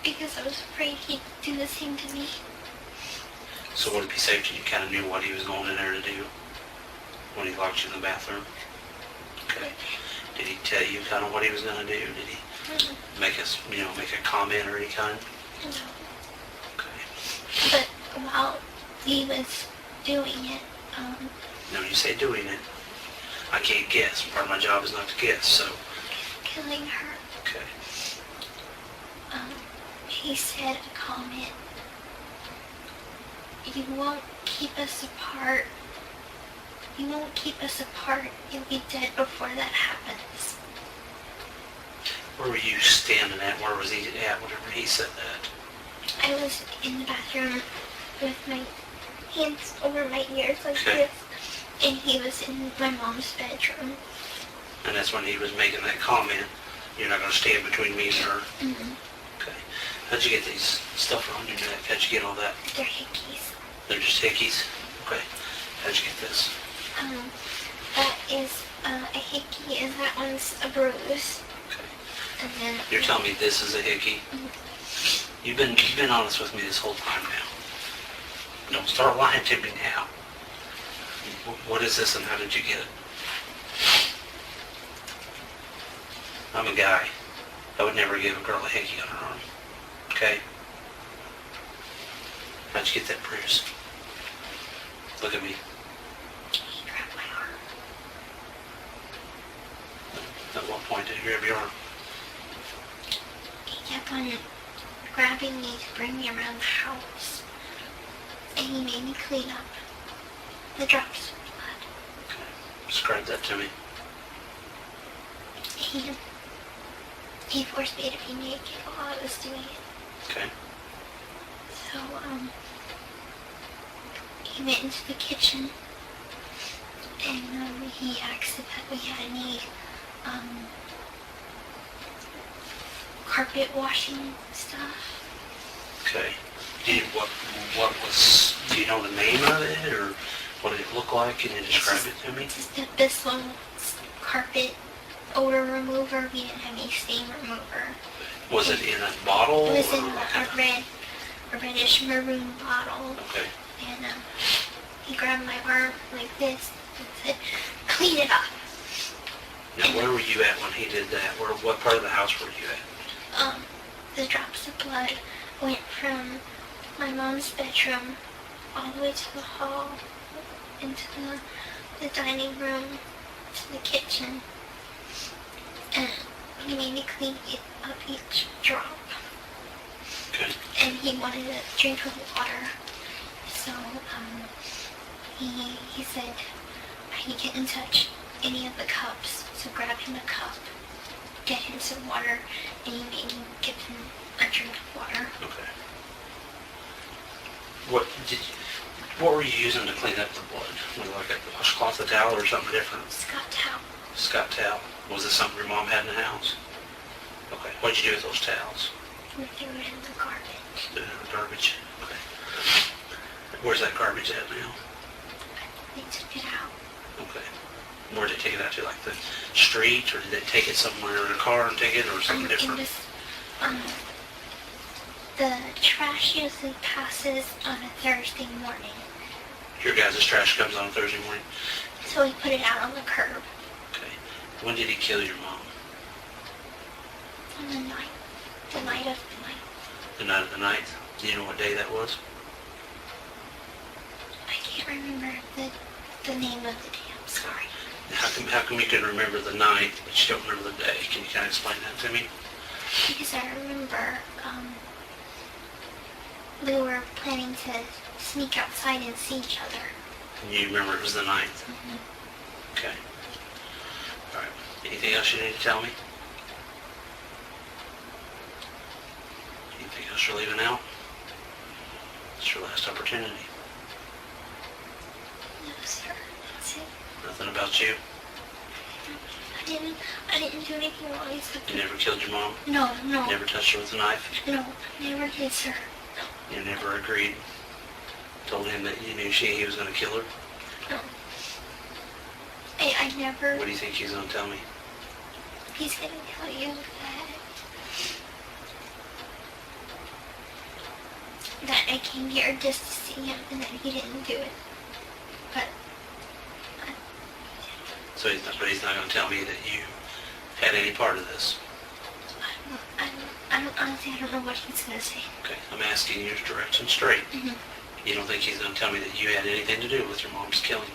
because I was afraid he'd do the same to me. So would it be safe that you kind of knew what he was going in there to do when he locked you in the bathroom? Okay. Did he tell you kind of what he was going to do? Did he make a comment or any kind? No. Okay. But while he was doing it, No, you say doing it. I can't guess. Part of my job is not to guess, so. killing her, Okay. he said a comment. You won't keep us apart. You won't keep us apart. You'll be dead before that happens. Where were you standing at? Where was he at whenever he said that? I was in the bathroom with my hands over my ears like Okay. this, and he was in my mom's bedroom. And that's when he was making that comment. You're not going to stand between me and her. Mm-hmm. Okay. How'd you get these stuff around your neck? How'd you get all that? They're hickeys. They're just hickeys? Okay. How'd you get this? That is a hickey, and that one's a bruise. Okay. And then You're telling me this is a hickey? You've been honest with me this whole time now. Don't start lying to me now. What is this and how did you get it? I'm a guy. I would never give a girl a hickey on her arm. Okay? How'd you get that bruise? Look at me. he grabbed my arm. At what point did he grab your arm? He kept on grabbing me to bring me around the house. And he made me clean up the drops of blood. Okay. Describe that to me. He forced me to be naked while I was doing it. Okay. So, he went into the kitchen, and he asked if we had any carpet washing stuff. Okay. Do you know the name of it, or what did it look like? Can you describe it to me? This one's carpet odor remover. We didn't have any stain remover. Was it in a bottle? It was or in what kind a reddish maroon bottle. Okay. And he grabbed my arm like this and said, "Clean it up." Now, where were you at when he did that? What part of the house were you at? The drops of blood went from my mom's bedroom all the way to the hall, into the dining room, to the kitchen. And he made me clean up each drop. Okay. And he wanted a drink of water. So, he said he couldn't touch any of the cups. So grab him a cup, get him some water, and he made me give him a drink of water. Okay. What were you using to clean up the blood? Was it like a washcloth, a towel, or something different? Scott towel. Scott towel. Was it something your mom had in the house? Okay. What'd you do with those towels? We threw it in the garbage. The garbage. Okay. Where's that garbage at now? They took it out. Okay. Where did they take it out to? Like the street, or did they take it somewhere in a car and take it, or something different? It was, The trash usually passes on a Thursday morning. Your guys' trash comes on a Thursday morning? So we put it out on the curb. Okay. When did he kill your mom? On the night. The night of the night. The night of the night? Do you know what day that was? I can't remember the name of the day. I'm sorry. How come you can remember the night, but you don't remember the day? Can you kind of explain that to me? Because I remember we were planning to sneak outside and see each other. And you remember it was the night? Mm-hmm. Okay. All right. Anything else you need to tell me? Anything else you're leaving out? It's your last opportunity. No, sir. That's it. Nothing about you? I didn't do anything wrong. You never killed your mom? No. Never touched her with a knife? No, never did, sir. You never agreed? Told him that you knew he was going to kill her? No. I never... What do you think he's going to tell me? He's going to tell you that I came here just to see him and that he didn't do it. But... So he's not going to tell me that you had any part of this? Honestly, I don't know what he's going to say. Okay, I'm asking you direct and straight. Mm-hmm. You don't think he's going to tell me that you had anything to do with your mom's killing?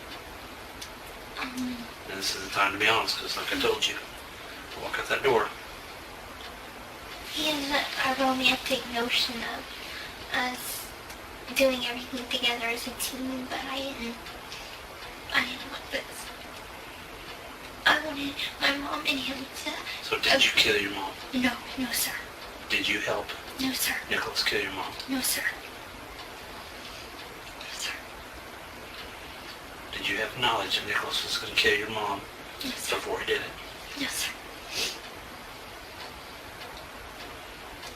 And this is the time to be honest, because like I told you, walk out that door. He has a romantic notion of us doing everything together as a team, but I didn't want this. I wanted my mom and him to... So did you kill your mom? No, sir. Did you help No, sir. Nicholas kill your mom? No, sir. No, sir. Did you have knowledge that Nicholas was going to kill your mom No, sir. before he did it? No, sir.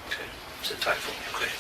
Okay, sit tight for me, okay?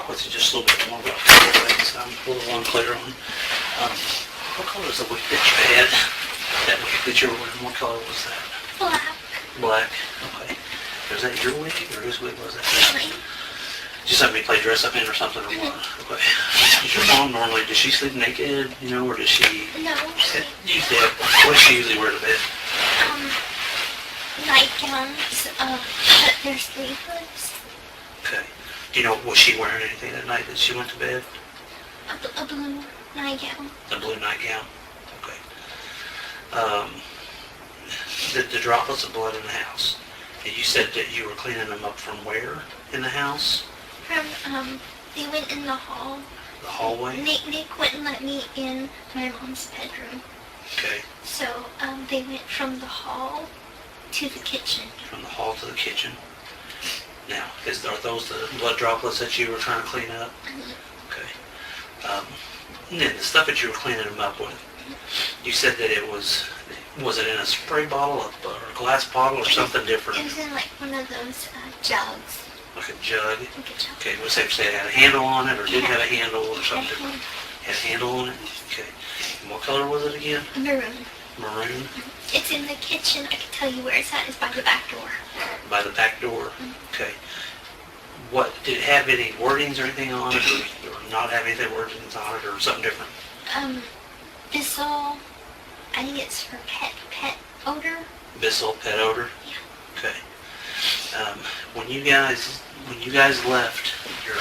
talk with you just a little bit more about a couple of things I'm a little unclear on. What color is the wig that you had? That wig that you were wearing, what color was that? Black. Black. Okay. Was that your wig or whose wig was that? Mine. Did somebody play dress up in or something or what? Okay. Does your mom normally, does she sleep naked, you know, or does she? No. Usually, what does she usually wear to bed? Nightgowns, but they're sleeveless. Okay. Do you know, was she wearing anything that night that she went to bed? A blue nightgown. A blue nightgown? Okay. The droplets of blood in the house. And you said that you were cleaning them up from where in the house? From, they went in the hall. The hallway? Nick wouldn't let me in my mom's bedroom. Okay. So, they went from the hall to the kitchen. From the hall to the kitchen. Now, are those the blood droplets that you were trying to clean up? Okay. And then the stuff that you were cleaning them up with, you said that it was it in a spray bottle or a glass bottle or something different? It was in like one of those jugs. Like a jug? Like a jug. Okay, was it say it had a handle on it or didn't have a handle or Had a something? handle. Had a handle on it? Okay. And what color was it again? Maroon. Maroon? It's in the kitchen. I can tell you where it's at. It's by the back door. By the back door? Okay. What, did it have any wordings or anything on it or not have anything wordings on it or something different? Bissell, I think it's for pet odor. Bissell pet odor? Yeah. Okay. When you guys left your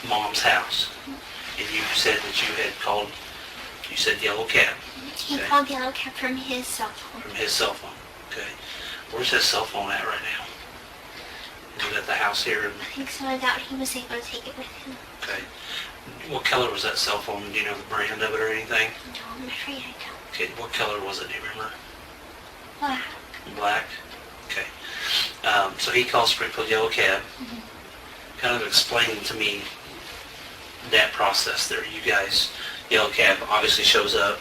mom's house, and you said that you had called, you said yellow cab. He Okay. called Yellow Cab from his cell phone. From his cell phone. Okay. Where's his cell phone at right now? Is it at the house here? I think so. I doubt he was able to take it with him. Okay. What color was that cell phone? Do you know the brand of it or anything? No, I'm afraid I don't. Okay. What color was it? Do you remember? Black. Black. Okay. So he calls Springfield Yellow Cab. Kind of explaining to me that process there. You guys, Yellow Cab obviously shows up.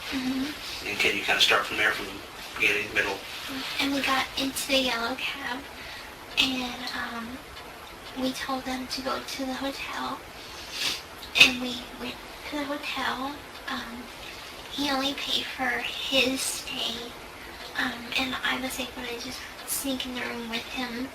And can you kind of start from there, from the beginning, middle? And we got into the Yellow Cab, and we told them to go to the hotel. And we went to the hotel. He only paid for his stay, and I was able to just sneak in the room with him.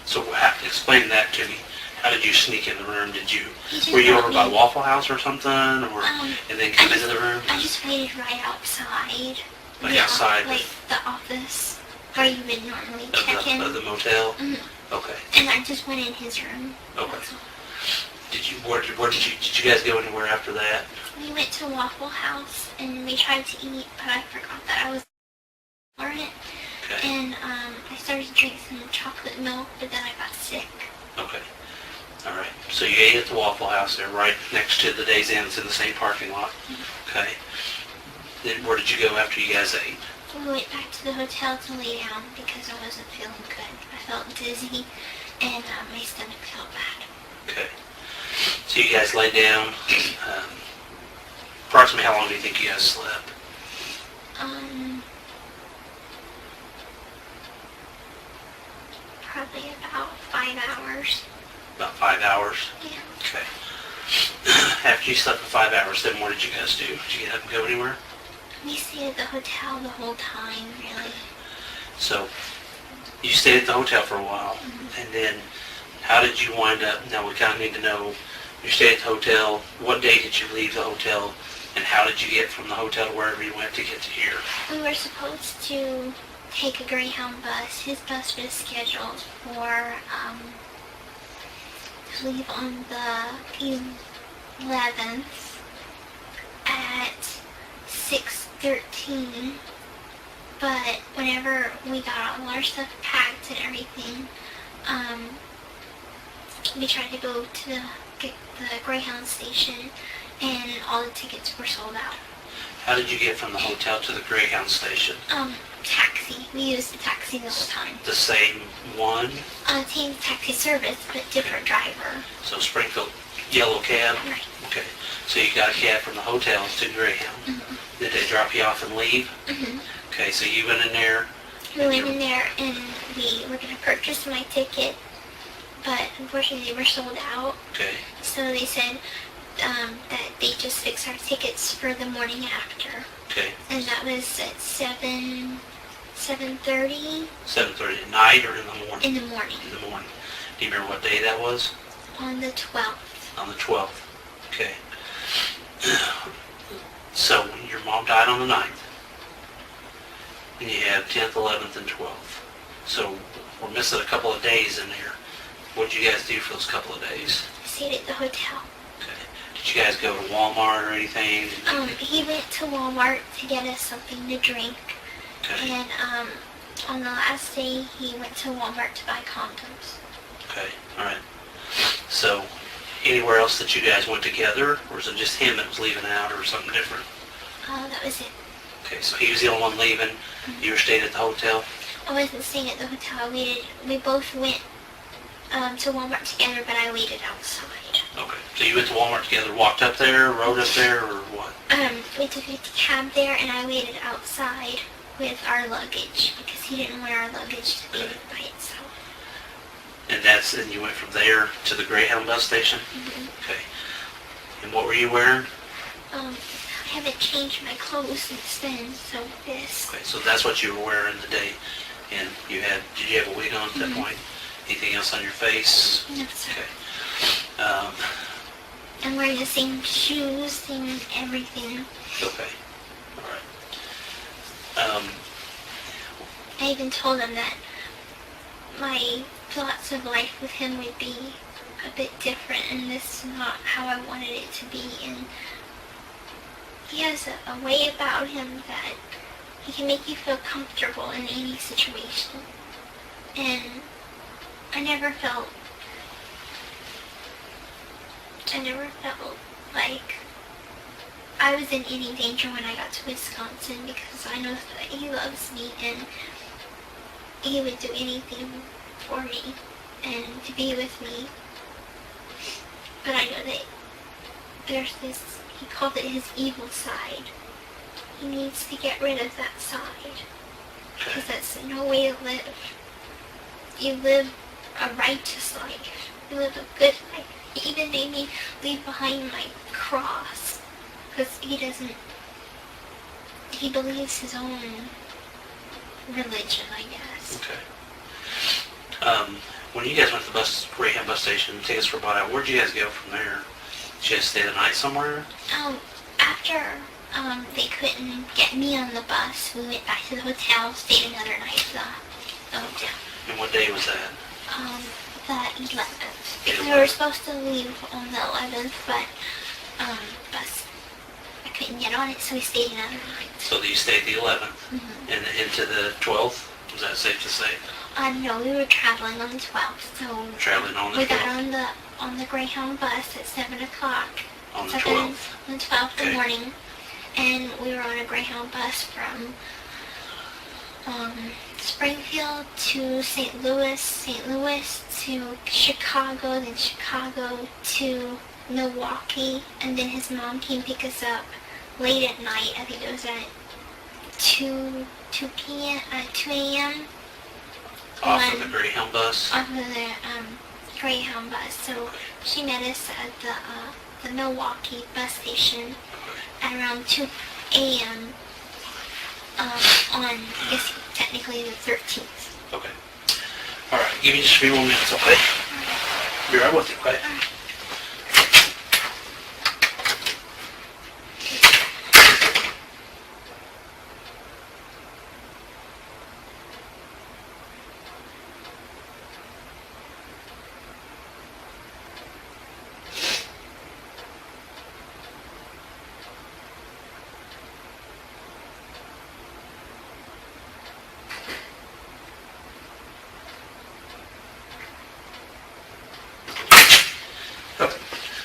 So explain that to me. How did you sneak in the room? He Were you just over let by me- Waffle House or something, or and then come into the room? I just waited right outside. Like the- outside Like the office where you would normally check in. of the motel. Mhm. Okay. And I just went in his room. Okay. That's all. Did you guys go anywhere after that? We went to Waffle House and we tried to eat, but I forgot that I was for it. Okay. And I started to drink some chocolate milk, but then I got sick. Okay. All right. So you ate at the Waffle House there, right next to the Days Inn. It's in the same parking lot. Okay. Then where did you go after you guys ate? We went back to the hotel to lay down because I wasn't feeling good. I felt dizzy and my stomach felt bad. Okay. So you guys laid down. Approximately how long do you think you guys slept? Probably about 5 hours. About 5 hours. Yeah. Okay. After you slept for 5 hours, then what did you guys do? Did you get up and go anywhere? We stayed at the hotel the whole time, really. So you stayed at the hotel for a while, and then how did you wind up? Now we kind of need to know. You stayed at the hotel. What day did you leave the hotel, and how did you get from the hotel to wherever you went to get to here? We were supposed to take a Greyhound bus. His bus was scheduled for to leave on the 11th at 6:13. But whenever we got all our stuff packed and everything, we tried to go to the Greyhound station, and all the tickets were sold out. How did you get from the hotel to the Greyhound station? Taxi. We used the taxi the whole time. The same one? Same taxi service, but different driver. So Springfield Yellow Cab? Right. Okay. So you got a cab from the hotel to Greyhound. Did they drop you off and leave? Okay, so you went in there. We went in there and we were going to purchase my ticket, but unfortunately they were sold out. Okay. So so they said that they just fixed our tickets for the morning after. Okay. And that was at 7:30. 7:30 at night or in the morning? In the morning. In the morning. Do you remember what day that was? On the 12th. On the 12th. Okay. So your mom died on the 9th. And you had 10th, 11th, and 12th. So we're missing a couple of days in there. What did you guys do for those couple of days? I stayed at the hotel. Okay. Did you guys go to Walmart or anything? He went to Walmart to get us something to drink. Okay. And on the last day, he went to Walmart to buy condoms. Okay. All right. So anywhere else that you guys went together, or was it just him that was leaving out, or something different? That was it. Okay. So he was the only one leaving. You were staying at the hotel. I wasn't staying at the hotel. We both went to Walmart together, but I waited outside. Okay. So you went to Walmart together, walked up there, rode up there, or what? We took a cab there, and I waited outside with our luggage because he didn't want our luggage to be by itself. And then you went from there to the Greyhound bus station? Mm-hmm. Okay. And what were you wearing? I haven't changed my clothes since then, so this. Okay, so that's what you were wearing the day. And did you have a wig on at that point? Anything else on your face? No, sir. Okay. I'm wearing the same shoes, same everything. Okay. All right. I even told him that my thoughts of life with him would be a bit different, and this is not how I wanted it to be. And he has a way about him that he can make you feel comfortable in any situation. And I never felt like I was in any danger when I got to Wisconsin, because I know that he loves me and he would do anything for me and to be with me. But I know that there's this, he called it his evil side. He needs to get rid of that side, because that's no way to live. You live a righteous life. You live a good life. He even made me leave behind my cross, because he believes his own religion, I guess. Okay. When you guys went to the Greyhound bus station, tickets were bought out, where'd you guys go from there? Did you guys stay the night somewhere? After they couldn't get me on the bus, we went back to the hotel, stayed another night at the hotel. And what day was that? The 11th. Because we were supposed to leave on the 11th, but bus, I couldn't get on it, so we stayed another night. So you stayed the 11th and into the 12th? Was that safe to say? No, we were traveling on the 12th, so Traveling on the 12th? we got on the Greyhound bus at 7 o'clock. On the 12th? On the 12th in Okay. the morning, and we were on a Greyhound bus from Springfield to St. Louis to Chicago, then Chicago to Milwaukee, and then his mom came pick us up late at night. I think it was at 2 a.m. Off of the Greyhound bus? Off of the Greyhound bus. So she met us at the Milwaukee bus station at around 2 a.m. On, I guess, technically the 13th. Okay. All right. Give me just a few more minutes, okay? Be right with you, okay?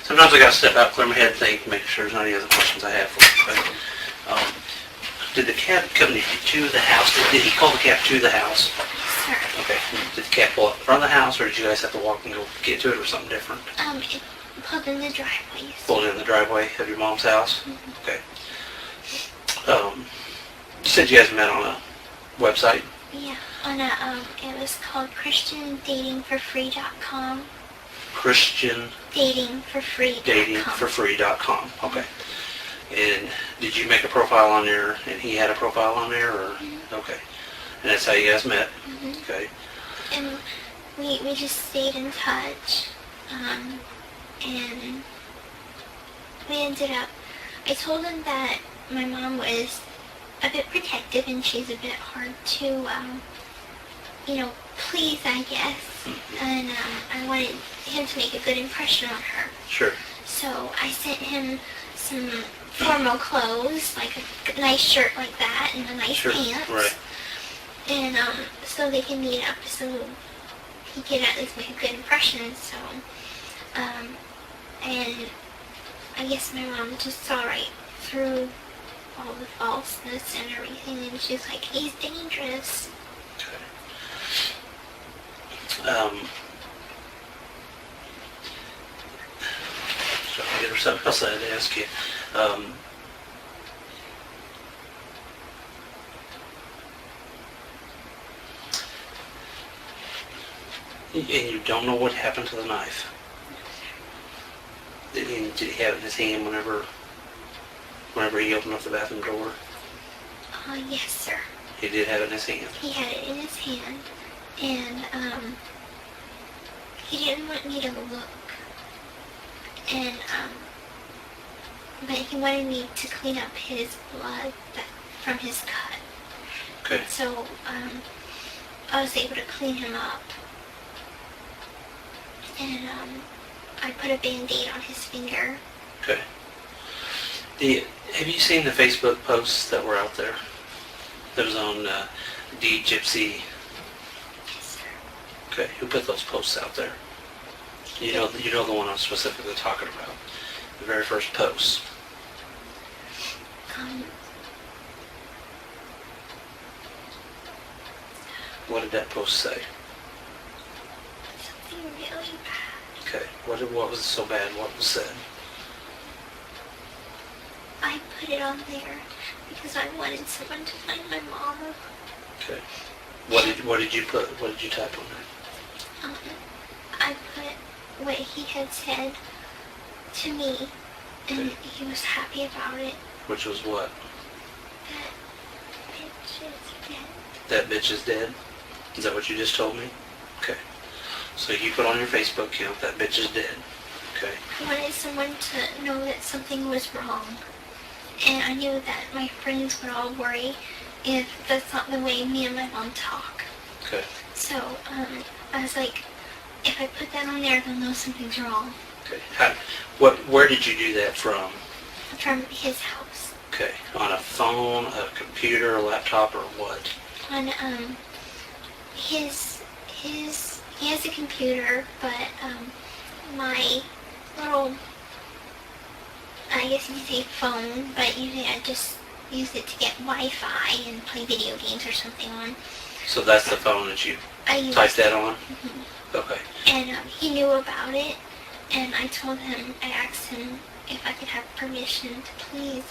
Sometimes I gotta step out, clear my head, think, make sure there's not any other questions I have for you. Okay? Did the cab come to the house? Did he call the cab to the house? Sir. Okay. Did the cab pull up in front of the house, or did you guys have to walk and go get to it, or something different? It pulled in the driveway. Pulled in the driveway of your mom's house? Okay. You said you guys met on a website? Yeah, on a, it was called ChristianDatingForFree.com. Christian datingforfree.com. Okay. And did you make a profile on there, and he had a profile on there, or? Mm-hmm. Okay. And that's how you guys met? Mm-hmm. Okay. And we just stayed in touch, and we ended up, I told him that my mom was a bit protective and she's a bit hard to, please, I guess. And I wanted him to make a good impression on her. Sure. So I sent him some formal clothes, like a nice shirt like that and a nice pants. Right. And so they can meet up so he can at least make a good impression. So, and I guess my mom just saw right through all the falseness and everything, and she's like, he's dangerous. Okay. So there's something else I had to ask you. And you don't know what happened to the knife? Did he have it in his hand whenever he opened up the bathroom door? Yes, sir. He did have it in his hand? He had it in his hand, and he didn't want me to look. And, but he wanted me to clean up his blood from his cut. Okay. So, I was able to clean him up. And, I put a Band-Aid on his finger. Okay. Have you seen the Facebook posts that were out there? That was on Gypsy. Yes, sir. Okay, who put those posts out there? You know the one I'm specifically talking about. The very first post. What did that post say? Something really bad. Okay, what was so bad? What was said? I put it on there because I wanted someone to find my mom. Okay. What did you put? What did you type on there? I put what he had said to me, and Okay. he was happy about it. Which was what? That bitch is dead. That bitch is dead? Is that what you just told me? Okay. So you put on your Facebook account, that bitch is dead. Okay. I wanted someone to know that something was wrong. And I knew that my friends would all worry if that's not the way me and my mom talk. Okay. So, I was like, if I put that on there, they'll know something's wrong. Okay. Where did you do that from? From his house. Okay. On a phone, a computer, a laptop, or what? On, he has a computer, but, my little, I guess you could say phone, but usually I just use it to get Wi-Fi and play video games or something on. So that's the phone that you typed that on? Mm-hmm. Okay. And he knew about it, and I asked him if I could have permission to please,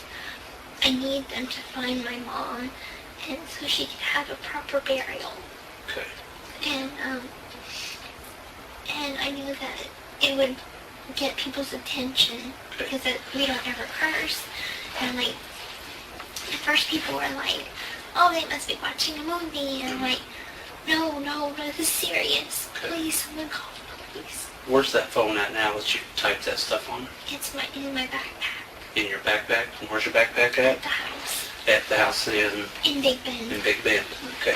I need them to find my mom, and so she could have a proper burial. Okay. And I knew that it would get people's attention, Okay. because we don't ever curse. And like, at first people were like, oh, they must be watching a movie, and I'm like, no, this is serious. Okay. Please, someone call the police. Where's that phone at now that you typed that stuff on? It's in my backpack In your backpack? And where's your backpack at at? the house At the house in Big Bend. Big Bend. Okay.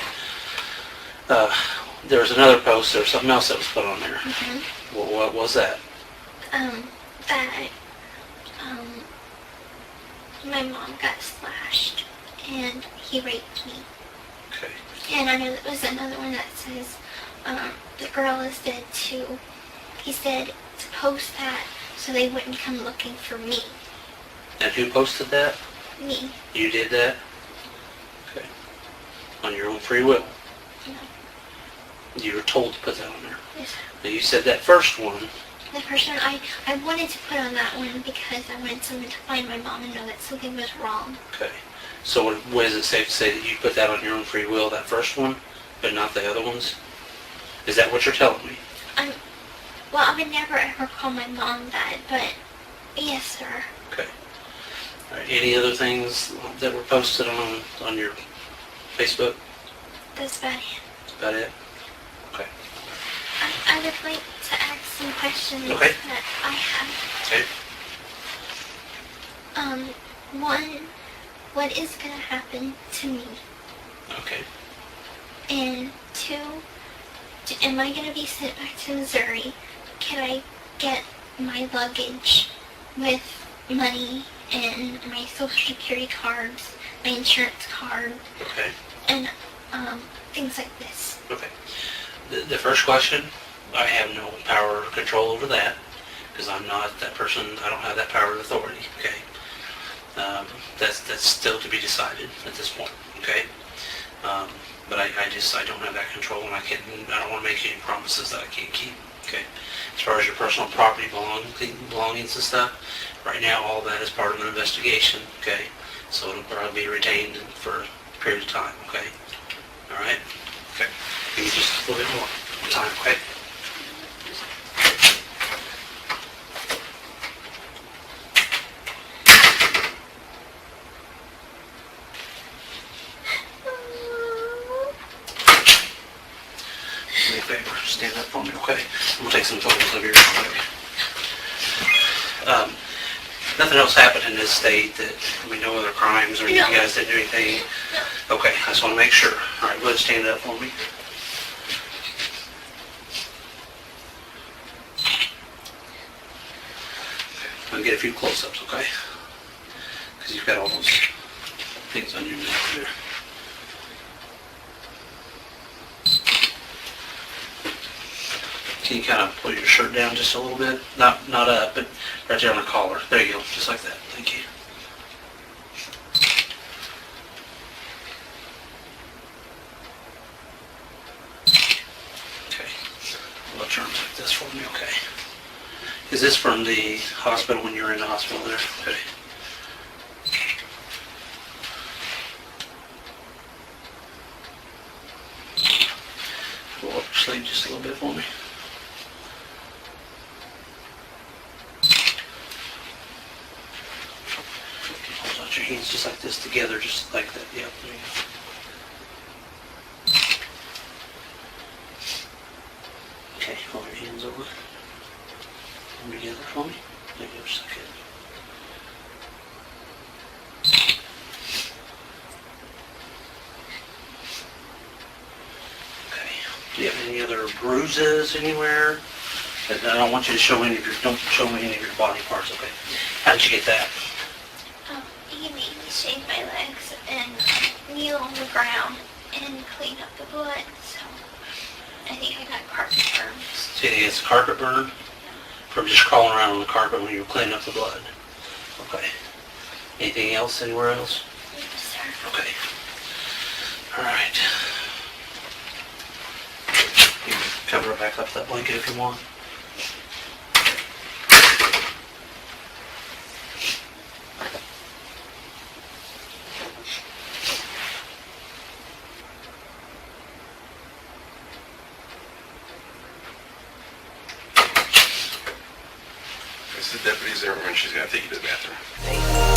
There was another post. There was something else that was put on there. Mm-hmm. What was that? My mom got slashed, and he raped me. Okay. And I know there was another one that says, the girl is dead too. He said to post that so they wouldn't come looking for me. And who posted that? Me. You did that? Okay. On your own free will? No. You were told to put that on there. Yes. Now you said that first one. The person I wanted to put on that one because I wanted someone to find my mom and know that something was wrong. Okay. So is it safe to say that you put that on your own free will, that first one, but not the other ones? Is that what you're telling me? Well, I would never ever call my mom that, but yes, sir. Okay. All right. Any other things that were posted on your Facebook? That's about it. That's about it? Okay. I would like to ask some questions Okay. that I have. Okay. One, what is going to happen to me? Okay. And two, am I going to be sent back to Missouri? Can I get my luggage with money and my social security cards, my insurance card, Okay. and things like this? Okay. The first question, I have no power or control over that because I'm not that person. I don't have that power and authority. Okay. That's still to be decided at this point. Okay. But I don't have that control, and I don't want to make any promises that I can't keep. Okay. As far as your personal property belongings and stuff, right now all that is part of an investigation. Okay. So it'll probably be retained for a period of time. Okay. All right. Okay. Give me just a little bit more time. Okay. Do me a favor, stand up for me, okay? We'll take some photos of you real quick. Nothing else happened in this state that, no other crimes or you No. guys didn't do anything? No. Okay, I just want to make sure. All right, go ahead and stand up for me. I'll get a few close-ups, okay? Because you've got all those things on your neck there. Can you kind of pull your shirt down just a little bit? Not up, but right there on the collar. There you go, just like that. Thank you. Okay. Little terms like this for me, okay? Is this from the hospital when you were in the hospital there? Okay. Roll up your sleeve just a little bit for me. Hold out your hands just like this together, just like that. Yep, there you go. Okay, hold your hands over. Come together for me. There you go, just like that. Okay. Do you have any other bruises anywhere? I don't want you to show any of your, don't show me any of your body parts, okay? How did you get that? He made me shave my legs and kneel on the ground and clean up the blood, so I think I got carpet burns. See, it's carpet burn from just crawling around on the carpet when you were cleaning up the blood. Okay. Anything else anywhere else? Yes, sir. Okay. All right. You can cover it back up that blanket if you want. It's the deputy's there when she's gonna take you to the bathroom. Thank you.